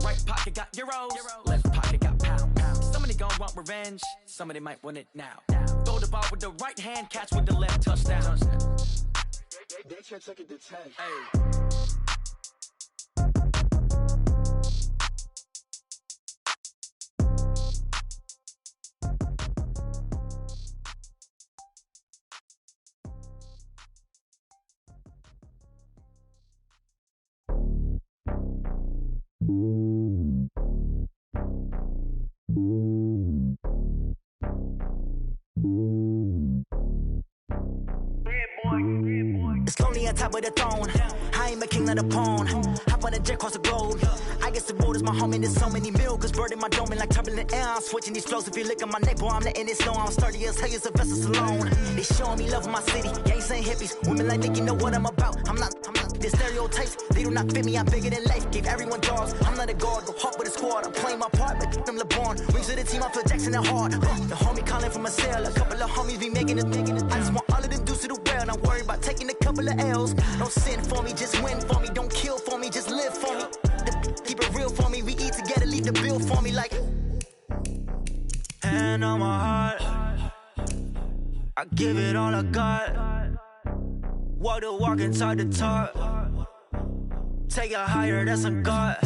Right pocket got euros. Left pocket got pound. Somebody gonna want revenge. Somebody might want it now. Throw the ball with the right hand, catch with the left. Touchdown. They can't take it to 10. Hey. It's lonely on top of the throne. I ain't a king of the pawn. Hop on a jet across the globe. I guess the road is my home and there's so many milkers birding my dome and like turbulent air. I'm switching these flows. If you look at my neck, boy, I'm letting it snow. I'm sturdy as hell, as a vessel alone. They showing me love in my city. Gang saying hippies. Women like Nicky know what I'm about. I'm not the stereotypes. They do not fit me. I'm bigger than life. Gave everyone dogs. I'm not a guard. Go hard with a squad. I'm playing my part, but them LeBron. Rings to the team. I feel Jackson and hard. The homie calling from a cell. A couple of homies be making it. I just want all of them dudes to the well. Not worried about taking a couple of L's. Don't sin for me, just win for me. Don't kill for me, just live for me. Keep it real for me. We eat together, leave the bill for me like. Hand on my heart, I give it all I got. Walk the walk and talk the talk. Take it higher, that's a God.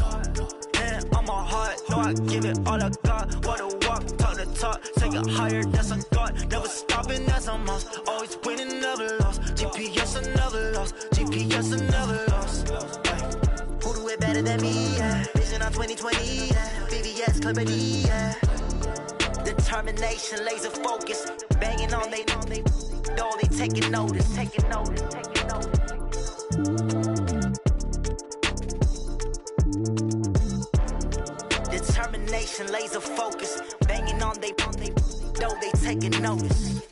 Hand on my heart, no, I give it all I got. Walk the walk, talk the talk. Take it higher, that's a God. Never stopping, that's a must. Always winning, never lost. GPS, I never lost. GPS, I never lost. Who do it better than me? Yeah. Vision on 2020. Yeah. VVS, Clippity. Yeah. Determination, laser focus. Banging on they door, they taking notice. Taking notice. Determination, laser focus. Banging on they door, they taking notice.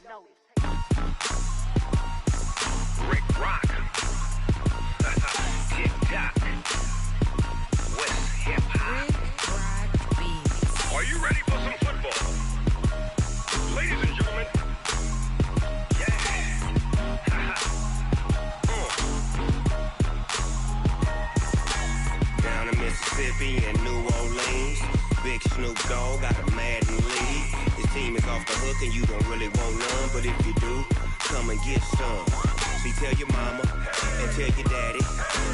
Rick Rock. Tick-tock. West hip-hop. Are you ready for some football? Ladies and gentlemen. Yeah. Down in Mississippi and New Orleans, Big Snoop Dogg got a Madden league. His team is off the hook and you don't really want none, but if you do, come and get some. See, tell your mama and tell your daddy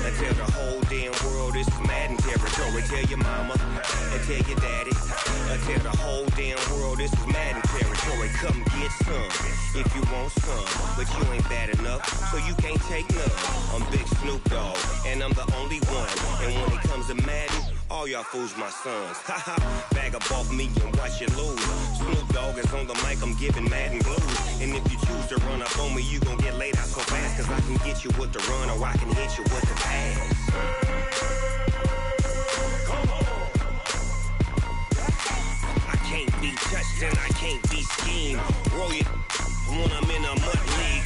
and tell the whole damn world this is Madden territory. Tell your mama and tell your daddy and tell the whole damn world this is Madden territory. Come get some if you want some, but you ain't bad enough, so you can't take none. I'm Big Snoop Dogg and I'm the only one. And when it comes to Madden, all y'all fools my sons. Haha, bag up off me and watch you lose. Snoop Dogg is on the mic, I'm giving Madden blues. And if you choose to run up on me, you gon' get laid out so fast. Cause I can get you with the run or I can hit you with the pass. Come on. I can't be touched and I can't be schemed. Roll it when I'm in a mud league.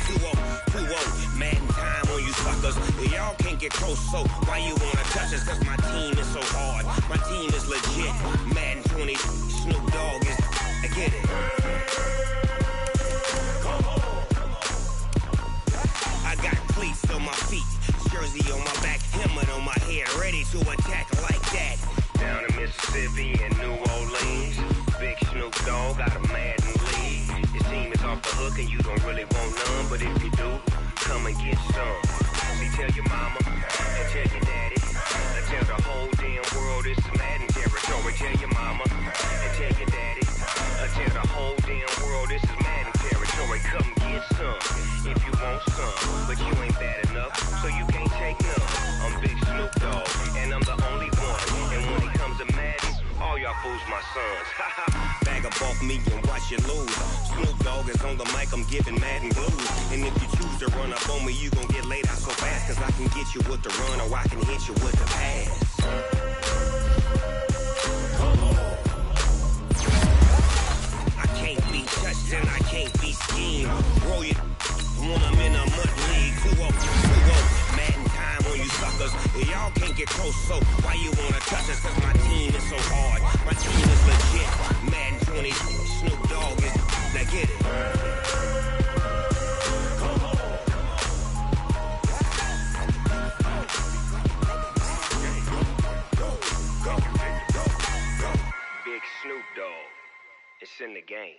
2-0, Madden time on you suckers. Y'all can't get close, so why you wanna touch us? Cause my team is so hard. My team is legit. Madden 20, Snoop Dogg is, I get it. cleats on my feet, jersey on my back, helmet on my head, ready to attack like that. Down in Mississippi and New Orleans, Big Snoop Dogg got a Madden league. Your team is off the hook and you don't really want none, but if you do, come and get some. See, tell your mama and tell your daddy, and tell the whole damn world it's Madden territory. Tell your mama and tell your daddy, and tell the whole damn world this is Madden territory. Come get some if you want some, but you ain't bad enough, so you can't take none. I'm Big Snoop Dogg, and I'm the only one. And when it comes to Madden, all y'all fools my sons. Bag up off me and watch you lose. Snoop Dogg is on the mic, I'm giving Madden blues. And if you choose to run up on me, you gon' get laid out so fast, cause I can get you with the run or I can hit you with the pass. I can't be touched and I can't be schemed. Roll you when I'm in a mud league. 2-0, 2-0. Madden time on you suckers. Y'all can't get close, so why you wanna touch us? Cause my team is so hard. My team is legit. Madden 20, Snoop Dogg is. Now get it. Big Snoop Dogg. It's in the game.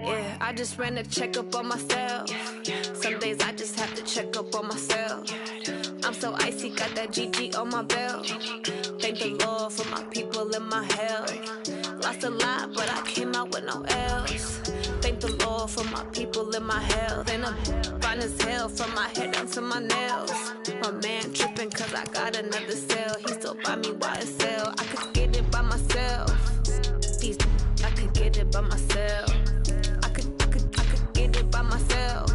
Yeah, I just ran a checkup on myself. Some days I just have to check up on myself. I'm so icy, got that GG on my belt. Thank the Lord for my people and my health. Lost a lot, but I came out with no L's. Thank the Lord for my people and my health. And I'm fine as hell from my head down to my nails. My man tripping cause I got another cell. He still buy me YSL. I could get it by myself. I could get it by myself. I could get it by myself.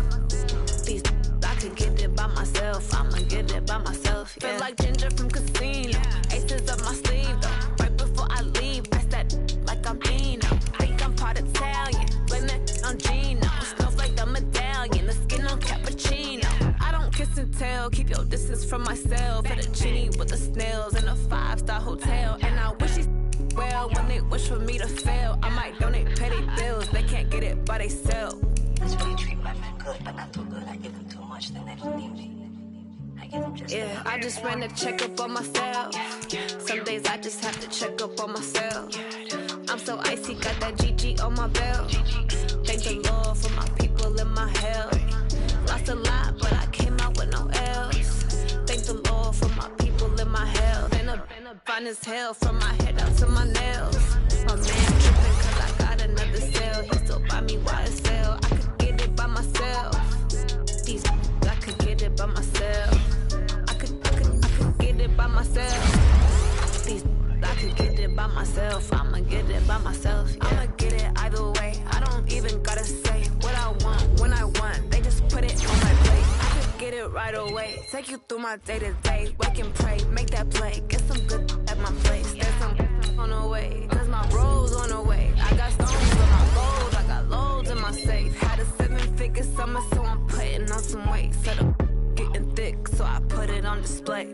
I could get it by myself. I'ma get it by myself. Yeah. Feel like Ginger from Casino. Aces up my sleeve though. Right before I leave, I said like I'm Dino. Think I'm part Italian. Blame it on Gino. Smells like the medallion. The skin on cappuccino. I don't kiss and tell. Keep your distance from myself. At a genie with the snails in a 5-star hotel. And I wish he's well when they wish for me to fail. I might donate, pay their bills. They can't get it by they self. That's when you treat my men good, but not too good. I give them too much, then they don't need me. I give them just yeah, I just ran a checkup on myself. Some days I just have to check up on myself. I'm so icy, got that GG on my belt. Thank the Lord for my people and my health. Lost a lot, but I came out with no L's. Thank the Lord for my people and my health. And I'm fine as hell from my head down to my nails. My man tripping cause I got another cell. He still buy me YSL. I could get it by myself. I could get it by myself. I could get it by myself. I could get it by myself. I'ma get it by myself. Yeah. I'ma get it either way. I don't even gotta say what I want when I want. They just put it on my plate. I could get it right away. Take you through my day to day. Wake and pray, make that play. Get some good at my place. There's some on the way. Cause my bro's on the way. I got stones on my gold. I got loads in my safe. Had a 7-figure summer, so I'm putting on some weight. Set up getting thick, so I put it on display.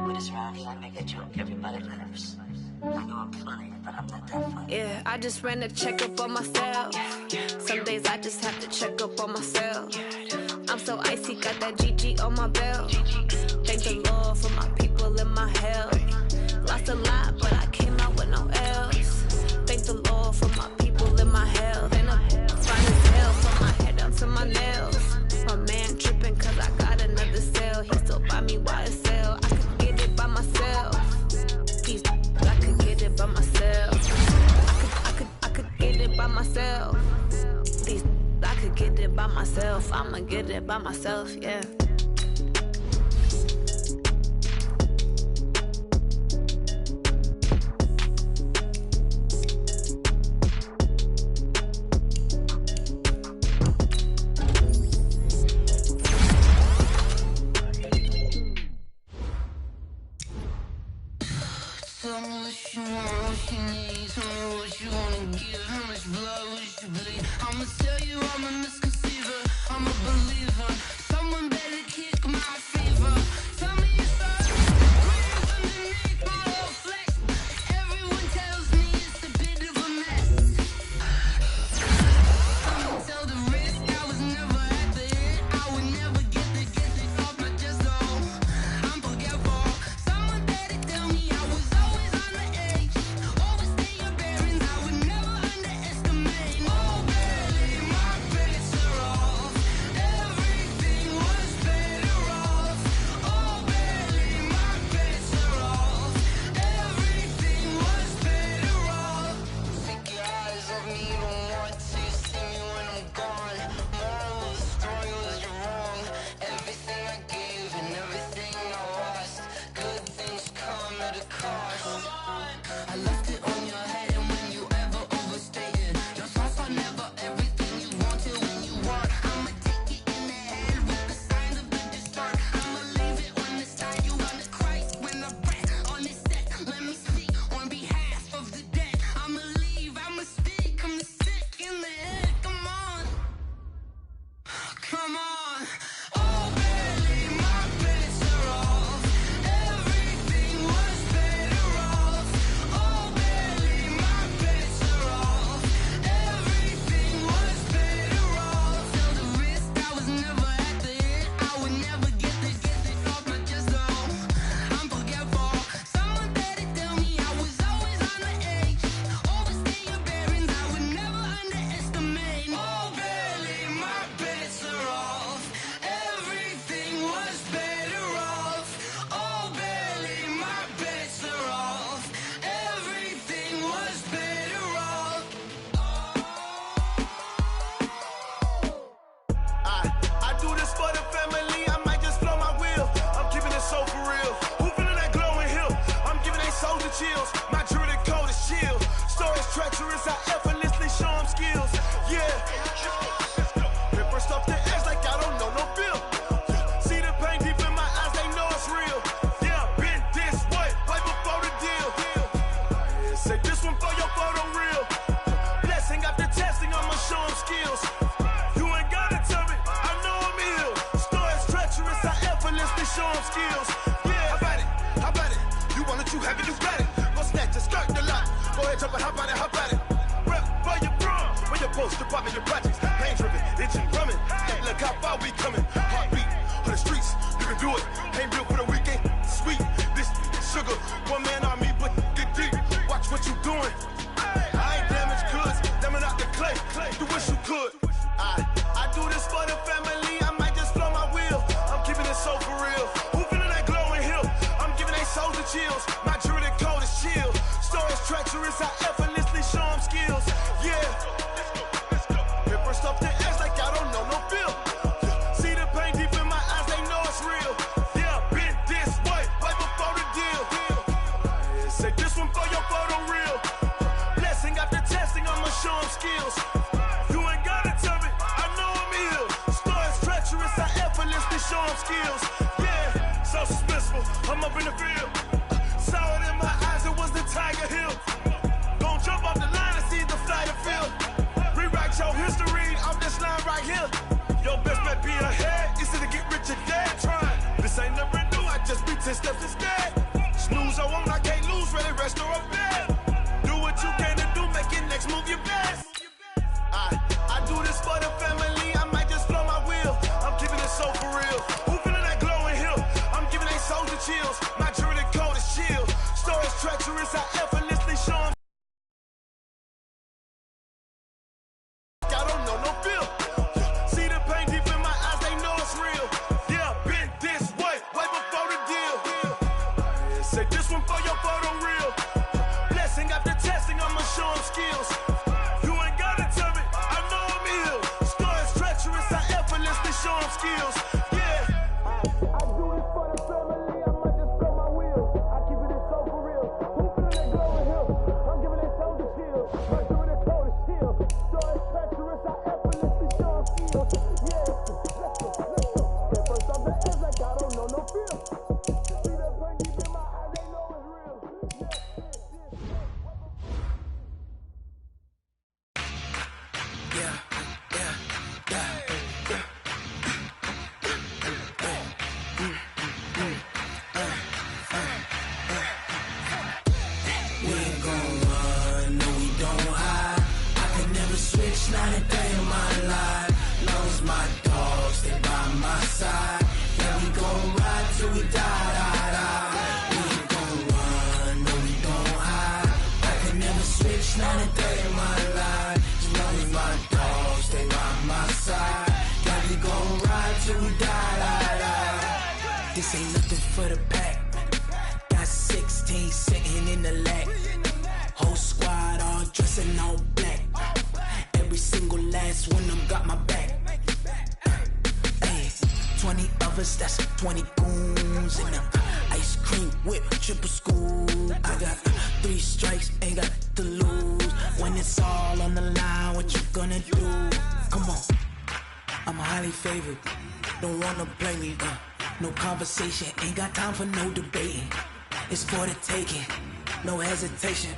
With this round here, I make a joke. Everybody laughs. I know I'm funny, but I'm not that funny. Yeah, I just ran a checkup on myself. Some days I just have to check up on myself. I'm so icy, got that GG on my belt. Thank the Lord for my people and my health. Lost a lot, but I came out with no L's. Thank the Lord for my people and my health. And I'm fine as hell from my head down to my nails. My man tripping cause I got another cell. He still buy me YSL. I could get it by myself. I could get it by myself. I could get it by myself. I could get it by myself. I'ma get it by myself, yeah. Tell me what you want, what you need. Tell me what you wanna give. How much blood would you bleed? I'ma tell you I'm a misconceiver. I'm a believer. Someone better treacherous, I effortlessly show them skills. Yeah. Hit first off the edge like I don't know no feel. See the pain deep in my eyes, they know it's real. Yeah, been this way, way before the deal. Yeah, say this one for your photo real. Blessing after testing, I'ma show them skills. You ain't gotta tell me, I know I'm ill. Story's treacherous, I effortlessly show them skills. Yeah, how about it? You want it, you have it, you got it. Go snatch it, start the lot. Go ahead, jump it, how about it? Rep for your bro, for your post, your pop, and your projects. Pain driven, itching, drumming. Look how far we coming. Heartbeat on the streets, you can do it. Ain't built for the weekend. Sweet, this sugar, one man army, but get deep. Watch what you doing. I ain't damaged goods, damn out the clay. You wish you could. I do this for the family. I might just blow my wheel. I'm keeping it so for real. Who feeling that glowing hill? I'm giving they souls the chills. My druidic code is chill. Story's treacherous, I effortlessly show them skills. Yeah. Hit first off the edge like I don't know no feel. See the pain deep in my eyes, they know it's real. Yeah, been this way, way before the deal. Yeah, say this one for your photo real. Blessing after testing, I'ma show them skills. You ain't gotta tell me, I know I'm ill. Story's treacherous, I effortlessly show them skills. Yeah, so suspenseful, I'm up in the field. Saw it in my eyes, it was the Tiger Hill. Gon' jump off the line and see the flight of field. Rewrite your history off this line right here. Your best bet be ahead, easy to get rich or dead. Trying, this ain't never new, I just be 10 steps instead. Snooze I won't, I can't lose, ready, rest or up bed. Do what you can to do, make your next move your best. I do this for the family, I might just blow my wheel. I'm keeping it so for real. Who feeling that glowing hill? I'm giving they souls the chills. My druidic code is chill. Story's treacherous, I effortlessly show them. I don't know no feel. See the pain deep in my eyes, they know it's real. Yeah, been this way, way before the deal. Yeah, say this one for your photo real. Blessing after testing, I'ma show them skills. You ain't gotta tell me, I know I'm ill. Story's treacherous, I effortlessly show them skills. Yeah. I do this for the family, I might just blow my wheel. I keep it so for real. Who feeling that glowing hill? I'm giving they souls the chill. My druidic code is chill. Story's treacherous, I effortlessly show them skills. Yeah, let's go. Hit first off the edge like I don't know no feel. See that pain deep in my eyes, they know it's real. We ain't gon' run, no we don't hide. I could never switch, not a day in my life. Long as my dogs, they by my side. Yeah, we gon' ride till we die. We ain't gon' run, no we don't hide. I could never switch, not a day in my life. As long as my dogs, they by my side. Yeah, we gon' ride till we die. This ain't nothing for the pack. Got 16 sitting in the lag. Whole squad all dressing all black. Every single last one of them got my back. Hey, 20 of us, that's 20 goons in them. Ice cream whip, triple scoop. I got 3 strikes, ain't got to lose. When it's all on the line, what you gonna do? Come on, I'm highly favored. Don't wanna play me, no conversation, ain't got time for no debating. It's for the taking, no hesitation.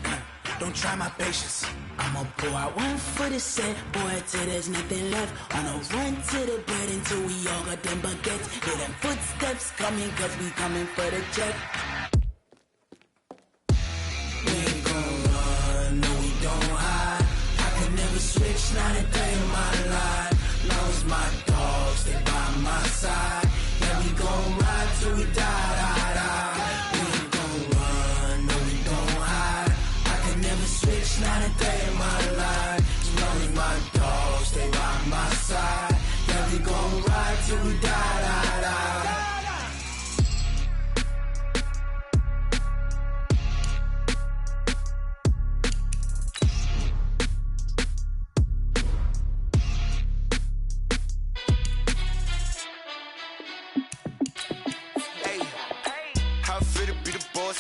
Don't try my patience. I'ma pour out one for the set, boy, till there's nothing left. On a run to the bread until we all got them baguettes. Hear them footsteps coming, cause we coming for the check. We ain't gon' run, no we don't hide. I could never switch, not a day in my life. Long as my dogs, they by my side. Yeah, we gon' ride till we die. We ain't gon' run, no we don't hide. I could never switch, not a day in my life. As long as my dogs, they by my side. Yeah, we gon' ride till we die.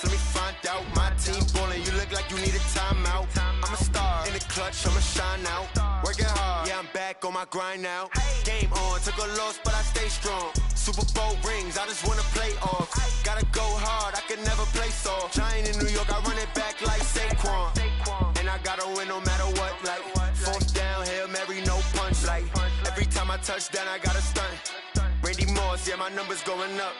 Let me find out. My team ballin', you look like you need a timeout. I'm a star, clutch, I'ma shine out. Working hard, yeah, I'm back on my grind now. Game on, took a loss, but I stay strong. Super Bowl rings, I just wanna play off. Gotta go hard, I can never play soft. Giant in New York, I run it back like Saquon. And I gotta win no matter what, like fourth down, Hail Mary, no punch. Like every time I touch down, I gotta stunt. Randy Moss, yeah, my numbers going up.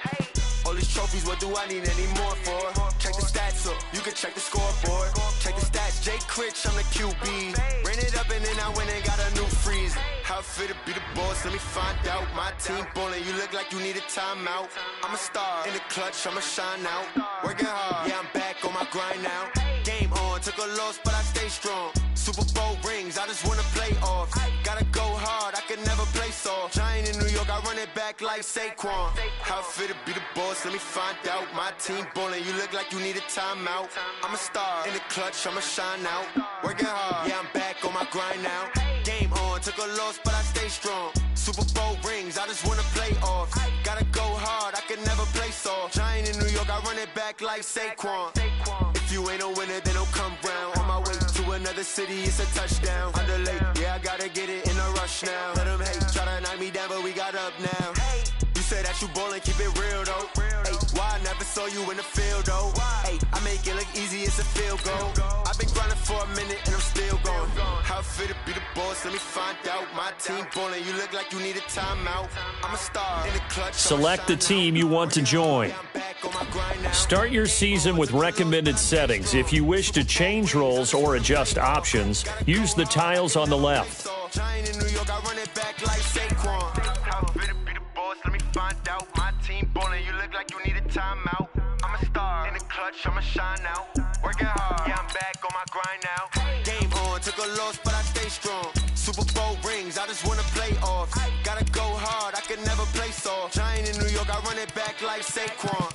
All these trophies, what do I need any more for? Check the stats up, you can check the scoreboard. Check the stats, Jay Critch, I'm the QB. Ran it up and then I went and got a new freeze. How it feel to be the boss, let me find out. My team ballin', you look like you need a timeout. I'm a star, in the clutch, I'ma shine out. Working hard, yeah, I'm back on my grind now. Game on, took a loss, but I stay strong. Super Bowl rings, I just wanna play off. Gotta go hard, I can never play soft. Giant in New York, I run it back like Saquon. How it feel to be the boss, let me find out. My team ballin', you look like you need a timeout. I'm a star, in the clutch, I'ma shine out. Working hard, yeah, I'm back on my grind now. Game on, took a loss, but I stay strong. Super Bowl rings, I just wanna play off. Gotta go hard, I can never play soft. Giant in New York, I run it back like Saquon. If you ain't a winner, then don't come round. On my way to another city, it's a touchdown. Underlay, yeah, I gotta get it in a rush now. Let them hate, try to knock me down, but we got up now. You say that you ballin', keep it real though. Hey, why I never saw you in the field though? Hey, I make it look easy, it's a field goal. I've been grinding for a minute and I'm still going. How it feel to be the boss, let me find out. My team ballin', you look like you need a timeout. I'm a star in the clutch. Select the team you want to join. Start your season with recommended settings. If you wish to change roles or adjust options, use the tiles on the left. Giant in New York, I run it back like Saquon. How it feel to be the boss, let me find out. My team ballin', you look like you need a timeout. I'm a star in the clutch, I'ma shine out. Working hard, yeah, I'm back on my grind now. Game on, took a loss, but I stay strong. Super Bowl rings, I just wanna play off. Gotta go hard, I can never play soft. Giant in New York, I run it back like Saquon.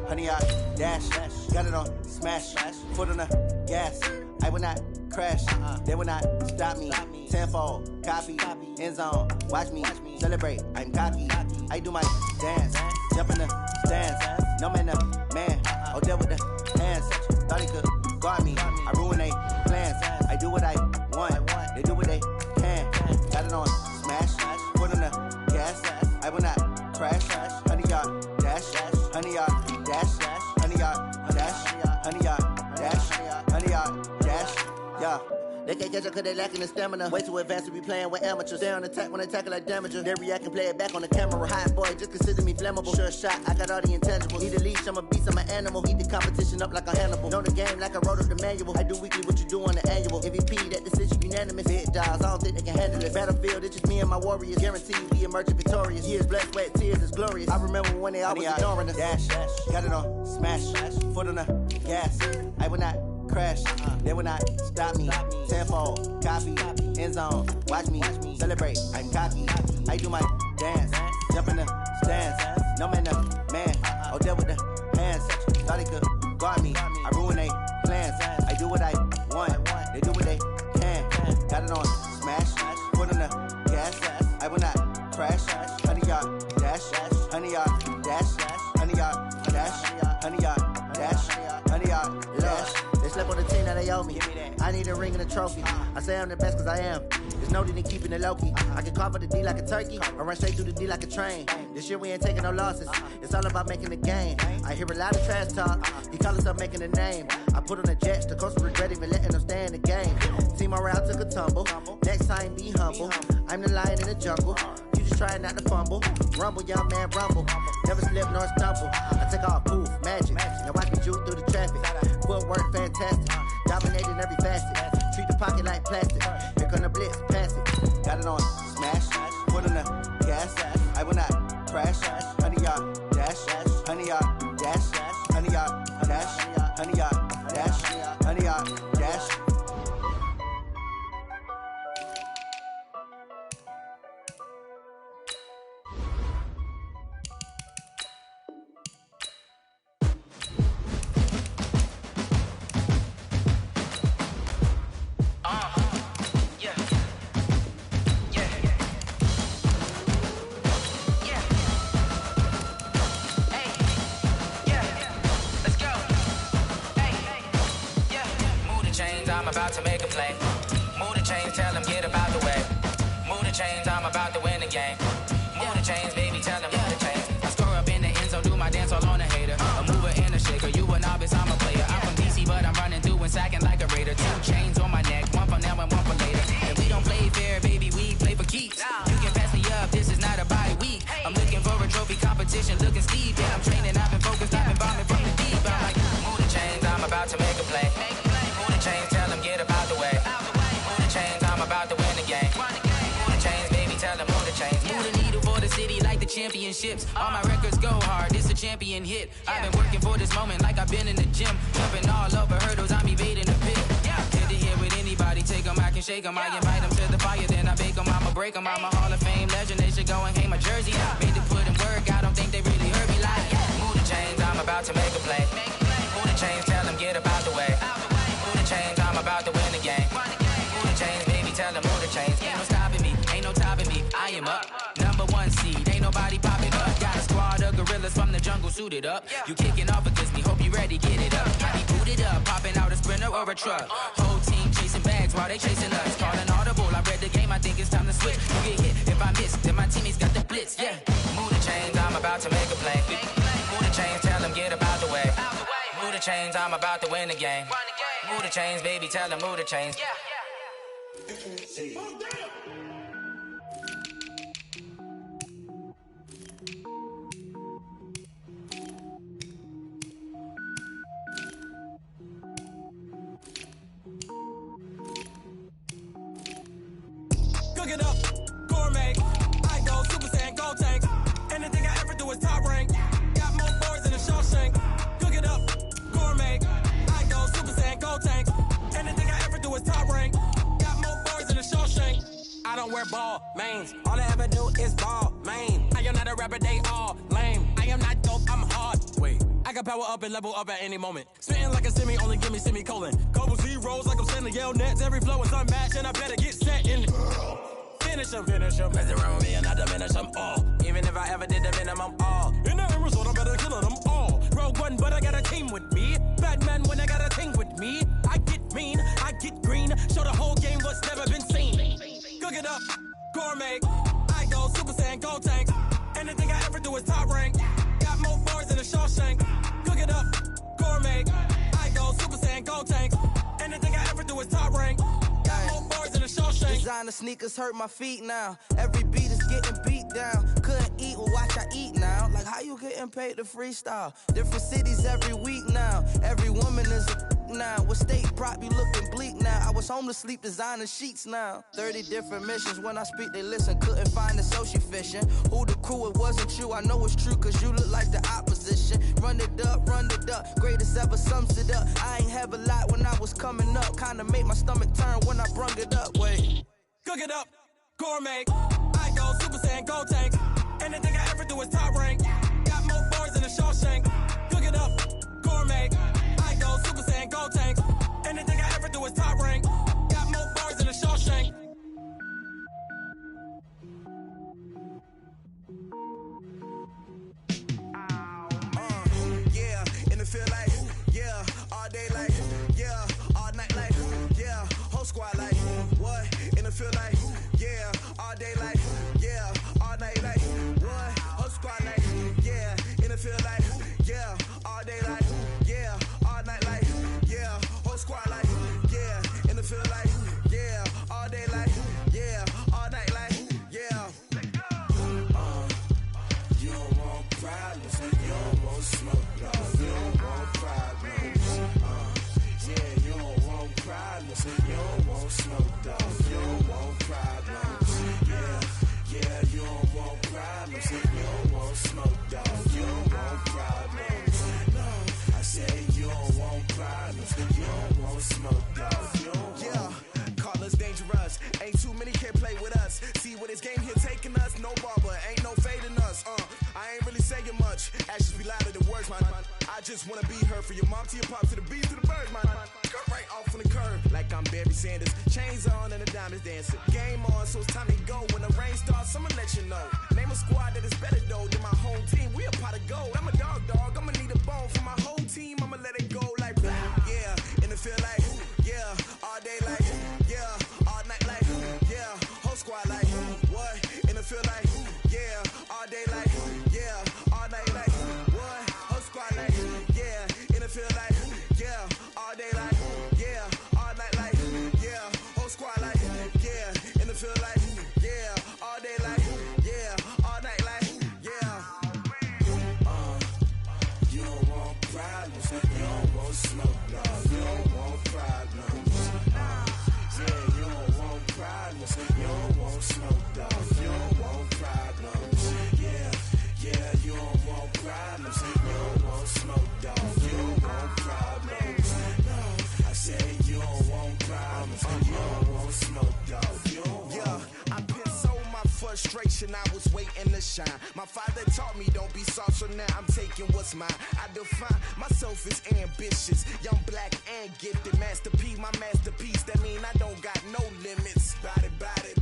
Honey, I dash, got it on smash, foot on the gas. I will not crash, they will not stop me. Tenfold, copy, end zone, watch me celebrate. I'm cocky, I do my dance, jump in the stands. No man, man, oh there with the hands. Thought he could guard me, I ruin they plans. I do what I want, they do what they can. Got it on smash, foot on the gas. I will not crash, honey, y'all dash, honey, y'all dash, honey, y'all dash, honey, y'all dash, honey, y'all dash, yeah. They can't catch up cause they lacking the stamina. Way too advanced to be playing with amateurs. Stay on attack when they tackle like damager. They react and play it back on the camera. Hot boy, just consider me flammable. Sure shot, I got all the intangibles. Need a leash, I'm a beast, I'm an animal. Eat the competition up like a Hannibal. Know the game like I wrote up the manual. I do weekly what you do on the annual. MVP, that decision unanimous. Hit dials, I don't think they can handle it. Battlefield, it's just me and my warriors. Guaranteed we emerging victorious. Years, blood, sweat, tears, it's glorious. I remember when they always ignoring us. Dash, got it on smash, foot on the gas. I will not crash, they will not stop me. Tenfold, copy, end zone, watch me celebrate. I'm cocky, I do my dance, jump in the stands. No man, man, oh there with the hands. Thought he could guard me, I ruin they plans. I do what I want, they do what they can. Got it on smash, foot on the gas. I will not crash, honey y'all dash, honey y'all dash, honey y'all dash, honey y'all dash, honey y'all dash. They slept on the team that they owe me. I need a ring and a trophy. I say I'm the best cause I am. There's no need in keeping it low-key. I can cover the D like a turkey or run straight through the D like a train. This year we ain't taking no losses. It's all about making the game. I hear a lot of trash talk. He call himself making a name. I put on the jets. The coach regret even letting them stay in the game. Team morale took a tumble. Next time be humble. I'm the lion in the jungle. You just trying not to fumble. Rumble, young man, rumble. Never slip nor stumble. I take off, poof, magic. Now watch me juke through the traffic. Footwork fantastic. Dominating every facet. Treat the pocket like plastic. Here come the blitz, pass it. Got it on smash. Foot on the gas. I will not crash. Honey, y'all dash. Honey, y'all dash. Honey, y'all dash. Honey, y'all dash. Honey, y'all dash. play. Move the chains, tell them get about the way. Move the chains, I'm about to win the game. Move the chains, baby, tell them move the chains. I score up in the end zone, do my dance all on a hater. A mover and a shaker, you a novice, I'm a player. I'm from DC, but I'm running through and sacking like a raider. 2 chains on my neck, one for now and one for later. And we don't play fair, baby, we play for keeps. You can pass me up, this is not a bye week. I'm looking for a trophy competition, looking steep. Yeah, I'm training, I've been focused, I've been bombing from the deep. I'm like, move the chains, I'm about to make a play. Move the chains, tell them get about the way. Move the chains, I'm about to win the game. Move the chains, baby, tell them move the chains. Move the needle for the city like the championships. All my records go hard, this a champion hit. I've been working for this moment like I've been in the gym. Jumping all over hurdles, I'm evading the pit. Get to here with anybody, take them, I can shake them. I invite them to the fire, then I bake them, I'ma break them. I'm a Hall of Fame legend, they should go and hang my jersey. Made to put in work, I don't think they really heard me like, move the chains, I'm about to make a play. Move the chains, tell them get about the way. Move the chains, I'm about to win the game. Move the chains, baby, tell them move the chains. Ain't no stopping me, ain't no topping me, I am up. #1 seed, ain't nobody popping up. Got a squad of gorillas from the jungle suited up. You kicking off against me, hope you ready, get it up. I be booted up, popping out a Sprinter or a truck. Whole team chasing bags while they chasing us. Calling audible, I read the game, I think it's time to switch. You get hit, if I miss, then my teammates got the blitz, yeah. Move the chains, I'm about to make a play. Move the chains, tell them get about the way. Move the chains, I'm about to win the game. Move the chains, baby, tell them move the chains. Cook it up, gourmet. I go Super Saiyan, gold tank. Anything I ever do is top rank. Got more boards than a Shawshank. Cook it up, gourmet. I go Super Saiyan, gold tank. Anything I ever do is top rank. Got more boards than a Shawshank. I don't wear ball mains. All I ever do is ball main. I am not a rapper, they all lame. I am not dope, I'm hard. Wait, I can power up and level up at any moment. Spitting like a semi, only give me semicolon. Couple zeros like I'm sending yell nets. Every flow is unmatched and I better get set in. Finish them. Mess around with me and I diminish them all. Even if I ever did the minimum all. In the end result, I better kill them all. Rogue One, but I got a team with me. Batman when I got a thing with me. I get mean, I get green. Show the whole game what's never been seen. Cook it up, gourmet. I go Super Saiyan, gold tank. Anything I ever do is top rank. Got more bars than a Shawshank. Cook it up, gourmet. I go Super Saiyan, gold tank. Anything I ever do is top rank. Got more bars than a Shawshank. Designer sneakers hurt my feet now. Every beat is getting beat down. Couldn't eat, well watch I eat now. Like how you getting paid to freestyle? Different cities every week now. Every woman is a now. What state prop you looking bleak now? I was home to sleep designer sheets now. 30 different missions. When I speak they listen. Couldn't find it so she fishing. Who the crew? It wasn't you. I know it's true cause you look like the opposition. Run it up. Greatest ever sums it up. I ain't have a lot when I was coming up. Kinda made my stomach turn when I brung it up. Wait. Cook it up, gourmet. I go Super Saiyan, gold tank. Anything I ever do is top rank. Got more bars than a Shawshank. Cook it up, gourmet. I go Super Saiyan, gold tank. Anything I ever do is top rank. Got more bars than a Shawshank. Yeah, in the field like, yeah, all day like, yeah, all night like, yeah, whole squad like, what? In the field like, yeah, all day like, yeah, all night like, what? Whole squad like, yeah, in the field like, yeah, all day like, yeah, all night like, yeah, whole squad like, yeah, in the field like, yeah, all day like, yeah, all night like, yeah. You don't want problems, you don't want smoke, no. You don't want problems, yeah, you don't want problems, you don't want smoke, dog. You don't want problems, yeah, you don't want problems, you don't want smoke, dog. You don't want problems, no. I said you don't want problems, you don't want smoke, dog. You don't Yeah, call us dangerous. Ain't too many can play with us. See where this game here taking us. No barber, ain't no fading us. I ain't really saying much. Actions be louder than words, man. I just wanna be heard for your mom to your pop to the beat to the birds, man. Cut right off on the curb like I'm Barry Sanders. Chains on and the diamonds dancing. Game on, so it's time to go. When the rain starts, I'ma let you know. Name a squad that is better though than my home team. We a pot of gold. I'm a dog. I'ma need a bone for my whole team. I'ma let it go like blah. Yeah, in the it feel like, yeah, all day like, yeah, all night like, yeah, whole squad like, what? And it feel like, yeah, all day like, yeah, all night like, what? Whole squad like, yeah, and it feel like, yeah, all day like, yeah, all night like, yeah, whole squad like, yeah, and it feel like, yeah, all day like, yeah, all night like, yeah. You don't want problems, you don't want smoke, dog. You don't want problems. Yeah, you don't want problems, you don't want smoke, dog. You don't want problems. Yeah, you don't want problems, you don't want smoke, dog. You don't want problems. No, I said you don't want problems, you don't want smoke, dog. You don't want. Yeah, I pissed so my frustration, I was waiting to shine. My father taught me don't be soft, so now I'm taking what's mine. I define myself as ambitious, young, black, and gifted. Master P, my masterpiece, that mean I don't got no limits. Bout it,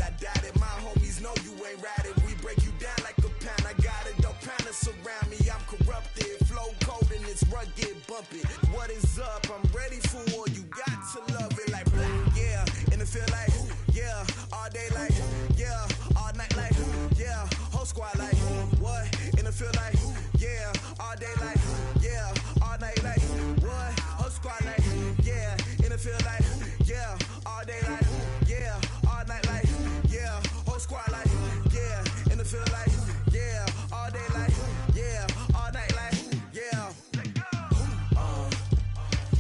I doubt it. My homies know you ain't ride it. We break you down like a pound. I got it, don't pound it surround me. I'm corrupted, flow cold and it's rugged, bumpy. What is up? I'm ready for war. You got to love it like black, yeah. And it feel like, yeah, all day like, yeah, all night like, yeah, whole squad like, what? And it feel like, yeah, all day like, yeah, all night like, what? Whole squad like, yeah, and it feel like, yeah, all day like, yeah, all night like, yeah, whole squad like, yeah, and it feel like, yeah, all day like, yeah, all night like, yeah.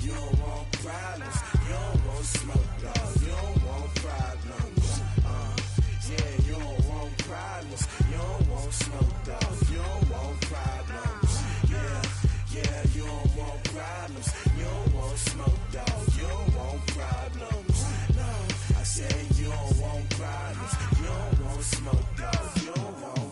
You don't want problems, you don't want smoke, dog. You don't want problems. Yeah, you don't want problems, you don't want smoke, dog. You don't want problems. Yeah, you don't want problems, you don't want smoke, dog. You don't want problems. No, I said you don't want problems, you don't want smoke, dog. You don't want.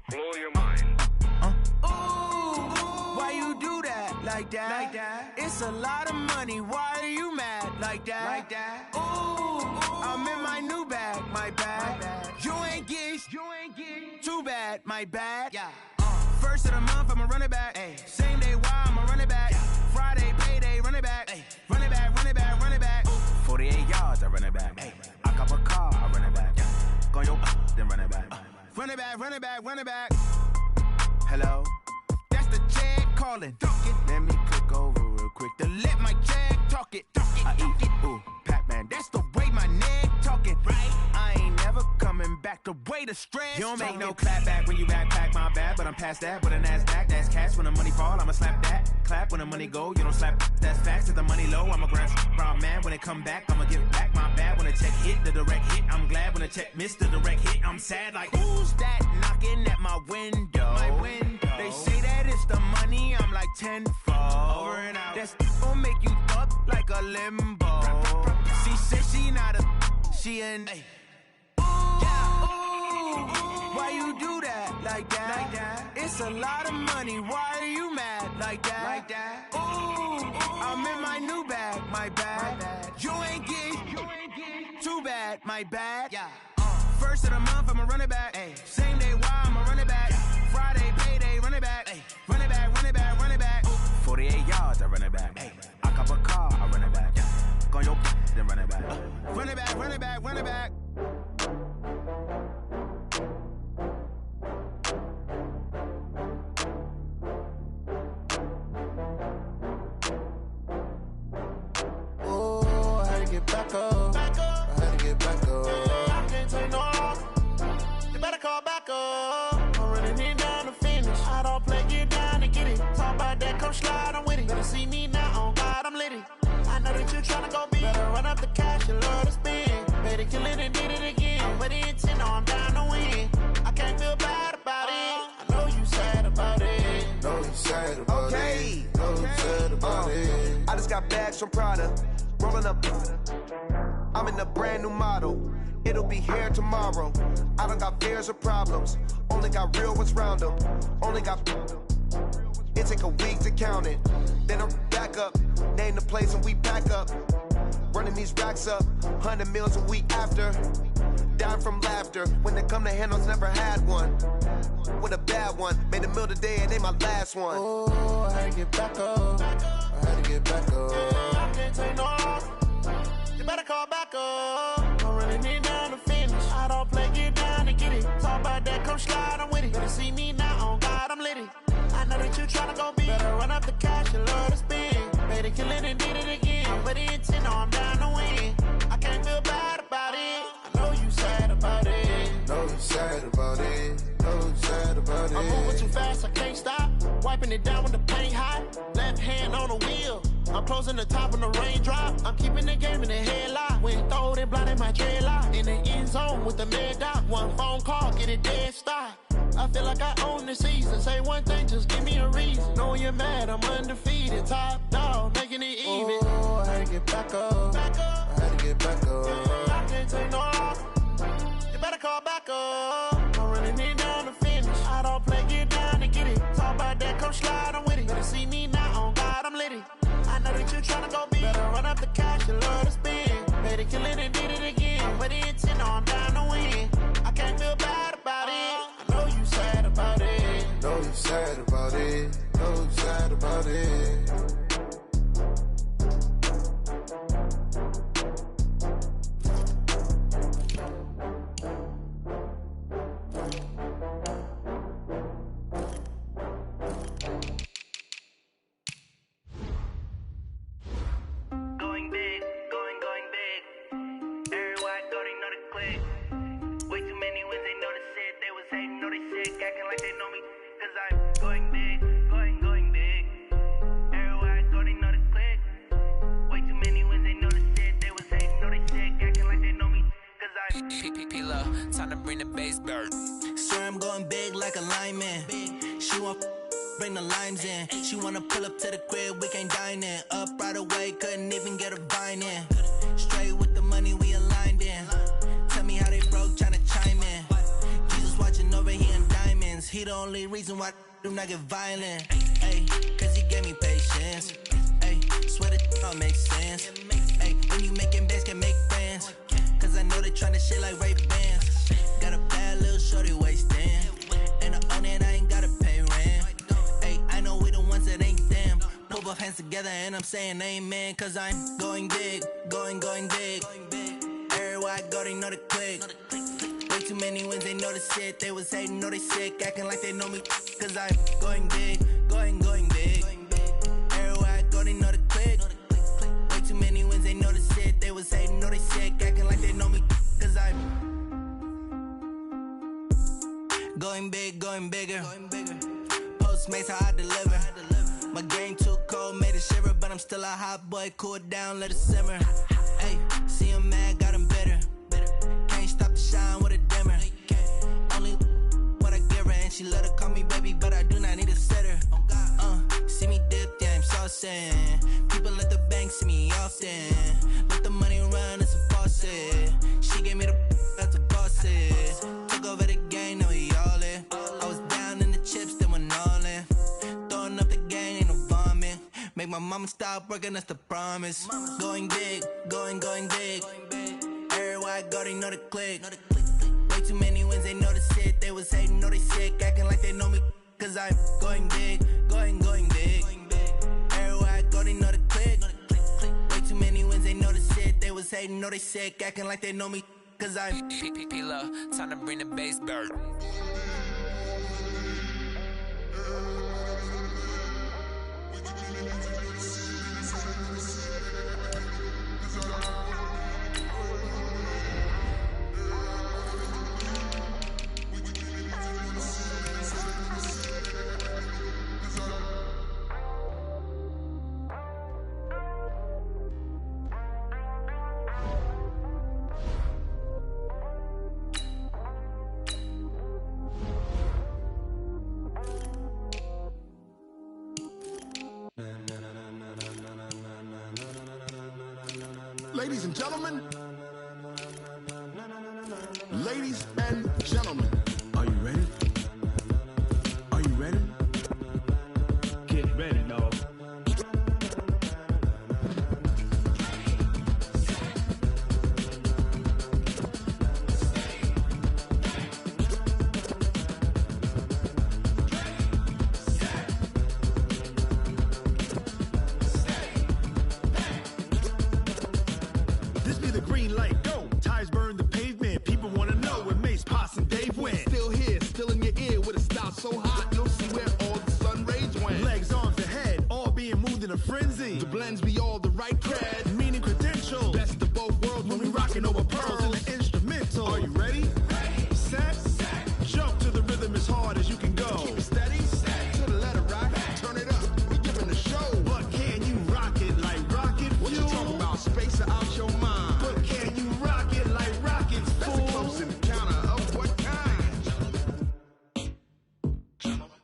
Blow your mind. Why you do that like that? It's a lot of money. Why are you mad like that? Ooh, I'm in my new bag, my bad. You ain't get too bad, my bad. Yeah. First of the month, I'ma run it back. Ay. Same day, why I'ma run it back. Friday, payday, run it back. Ay. Run it back, run it back, run it back. 48 yards, I run it back. Ay. I cop a car, I run it back. Go yo, then run it back. Run it back, run it back, run it back. Hello? That's the check calling. Let me click over real quick to let my check talk it. I eat it, ooh, Pac-Man. That's the way my neck talking. Right? I ain't never coming back the way the stress. You don't make no clap back when you backpack, my bad. But I'm past that with a NASDAQ. That's cash when the money fall, I'ma slap that. Clap when the money go, you don't slap. That's facts. If the money low, I'ma grab brown man. When it come back, I'ma give back my bad. When the check hit, the direct hit. I'm glad when the check missed the direct hit. I'm sad like, who's that knocking at my window? My window. They say that it's the money, I'm like tenfold. Over and out. That's gon' make you up like a limbo. She said she not a, she an. Ay. Why you do that like that? It's a lot of money. Why are you mad like that? Ooh, I'm in my new bag, my bad. You ain't get too bad, my bad. Yeah. First of the month, I'ma run it back. Ay. Same day, why I'ma run it back. Friday, payday, run it back. Ay. Run it back, run it back, run it back. 48 yards, I run it back. Ay. I cop a car, I run it back. Go yo, then run it back. Run it back, run it back, run it back. Oh, I had to get back up. I had to get back up. I can't take no loss. You better call back up. I'm running it down to finish. I don't play, get down and get it. Talk about that, come slide, I'm with it. Better see me now, on God, I'm litty. I know that you tryna go big. Better run up the cash, you love to spend. Better kill it and did it again. I'm with the intent, no, I'm down to win. I can't can't feel bad about it. I know you sad about it. Know you sad about it. Know you sad about it. I just got bags from Prada, rolling up. I'm in a brand new model. It'll be here tomorrow. I don't got fears or problems. Only got real ones round them. Only got. It take a week to count it. Then I'm back up. Name the place and we pack up. Running these racks up. 100 meals a week after. Dying from laughter. When they come to handles, never had one. With a bad one. Made a meal today and they my last one. Oh, I had to get back up. I had to get back up. I can't take no off. You better call back up. I'm running it down to finish. I don't play, get down and get it. Talk about that, come slide, I'm with it. Better see me now, on God, I'm lit it. I know that you tryna go big. Better run up the cash, you love to spend. Better kill it and did it again. I'm with the intent, no, I'm down to win. I can't feel bad about it. I know you sad about it. Know you sad about it. Know you sad about it. I'm moving too fast, I can't stop. Wiping it down when the paint hot. Left hand on the wheel. I'm closing the top when the raindrop. I'm keeping the game in the headlock. When throwed and blinded my dreadlock. In the end zone with the mad dot. One phone call, get it dead stop. I feel like I own the season. Say one thing, just give me a reason. Knowing you're mad, I'm undefeated. Top dog, making it even. Oh, I had to get back up. I had to get back up. I can't take no off. You better call back up. I'm running it down to finish. I don't play, get down and get it. Talk about that, come slide, I'm with it. Better see me now, on God, I'm lit it. I know that you tryna go big. Better run up the cash, you love to spend. Better kill it and did it again. But the intent, no, I'm down to win. I can't feel bad about it. I know you sad about it. Know you sad about it. Know you sad about it. Going big, going big. Everybody know the click. Way too many wins, they know the shit. They was hating, know they sick, acting like they know me. Cause I'm going big, going big. Everybody know the click. Way too many wins, they know the shit. They was hating, know they sick, acting like they know me. Cause I'm P-P-P-Lo, time to bring the bass bird. Swear I'm going big like a lineman. She want bring the limes in. She wanna pull up to the crib, we can't dine in. Up right away, couldn't even get a vine in. Straight with the money we aligned in. Tell me how they broke, tryna chime in. Jesus watching over here in diamonds. He the only reason why do not get violent. Ay, cause he gave me patience. Ay, swear that don't make sense. Ay, when you making bands, can make friends. Cause I know they tryna shit like Ray Bans. Got a bad little shorty wasting. And I own it, I ain't gotta pay rent. Ay, I know we the ones that ain't them. Put both hands together and I'm saying amen. Cause I'm going big, going big. Everywhere I go, they know the click. Way too many wins, they know the shit. They was hating, know they sick, acting like they know me. Cause I'm going big, going big. Everywhere I go, they know the click. Way too many wins, they know the shit. They was hating, know they sick, acting like they know me. Cause I'm going big, going bigger. Postmates how I deliver. My game too cold, made it shiver, but I'm still a hot boy. Cool it down, let it simmer. Hey, see him mad, got him bitter. Can't stop the shine with a dimmer. Only what I give her, and she let her call me baby, but I do not need a sitter. See me dip, yeah, I'm saucing. People at the bank see me often. Let the money run, it's a faucet. She gave me the that's a boss it. Took over the game, now we all in. I was down in the chips, then went all in. Throwing up the game, ain't no vomit. Make my mama stop working, that's the promise. Going big, going big. Everywhere I go, they know the click. Way too many wins, they know the shit. They was hating, know they sick, acting like they know me. Cause I'm going big, going big. Everywhere I go, they know the click. Way too many wins, they know the shit. They was hating, know they sick, acting like they know me. Cause I'm P-P-P-Lo, time to bring the bass bird. Ladies and gentlemen. Ladies and gentlemen. Are you ready? Are you ready? Get ready, dog. This be the green light, go. Tires burn the pavement. People want to know where Mace, Pops, and Dave went. Still here, still in your ear with a style so hot, you'll see where all the sun rays went. Legs, arms, and head, all being moved in a frenzy. The blends be all the right cred, meaning credentials. Best of both worlds when we rockin' over pearls in the instrumental. Are you ready? Set, jump to the rhythm as hard as you can go. Keep it steady, to the letter rock, turn it up, we giving the show. But can you rock it like rocket fuel? What you talking about? Space or out your mind? But can you rock it like rockets, fool? That's a close encounter of what kind? Gentlemen.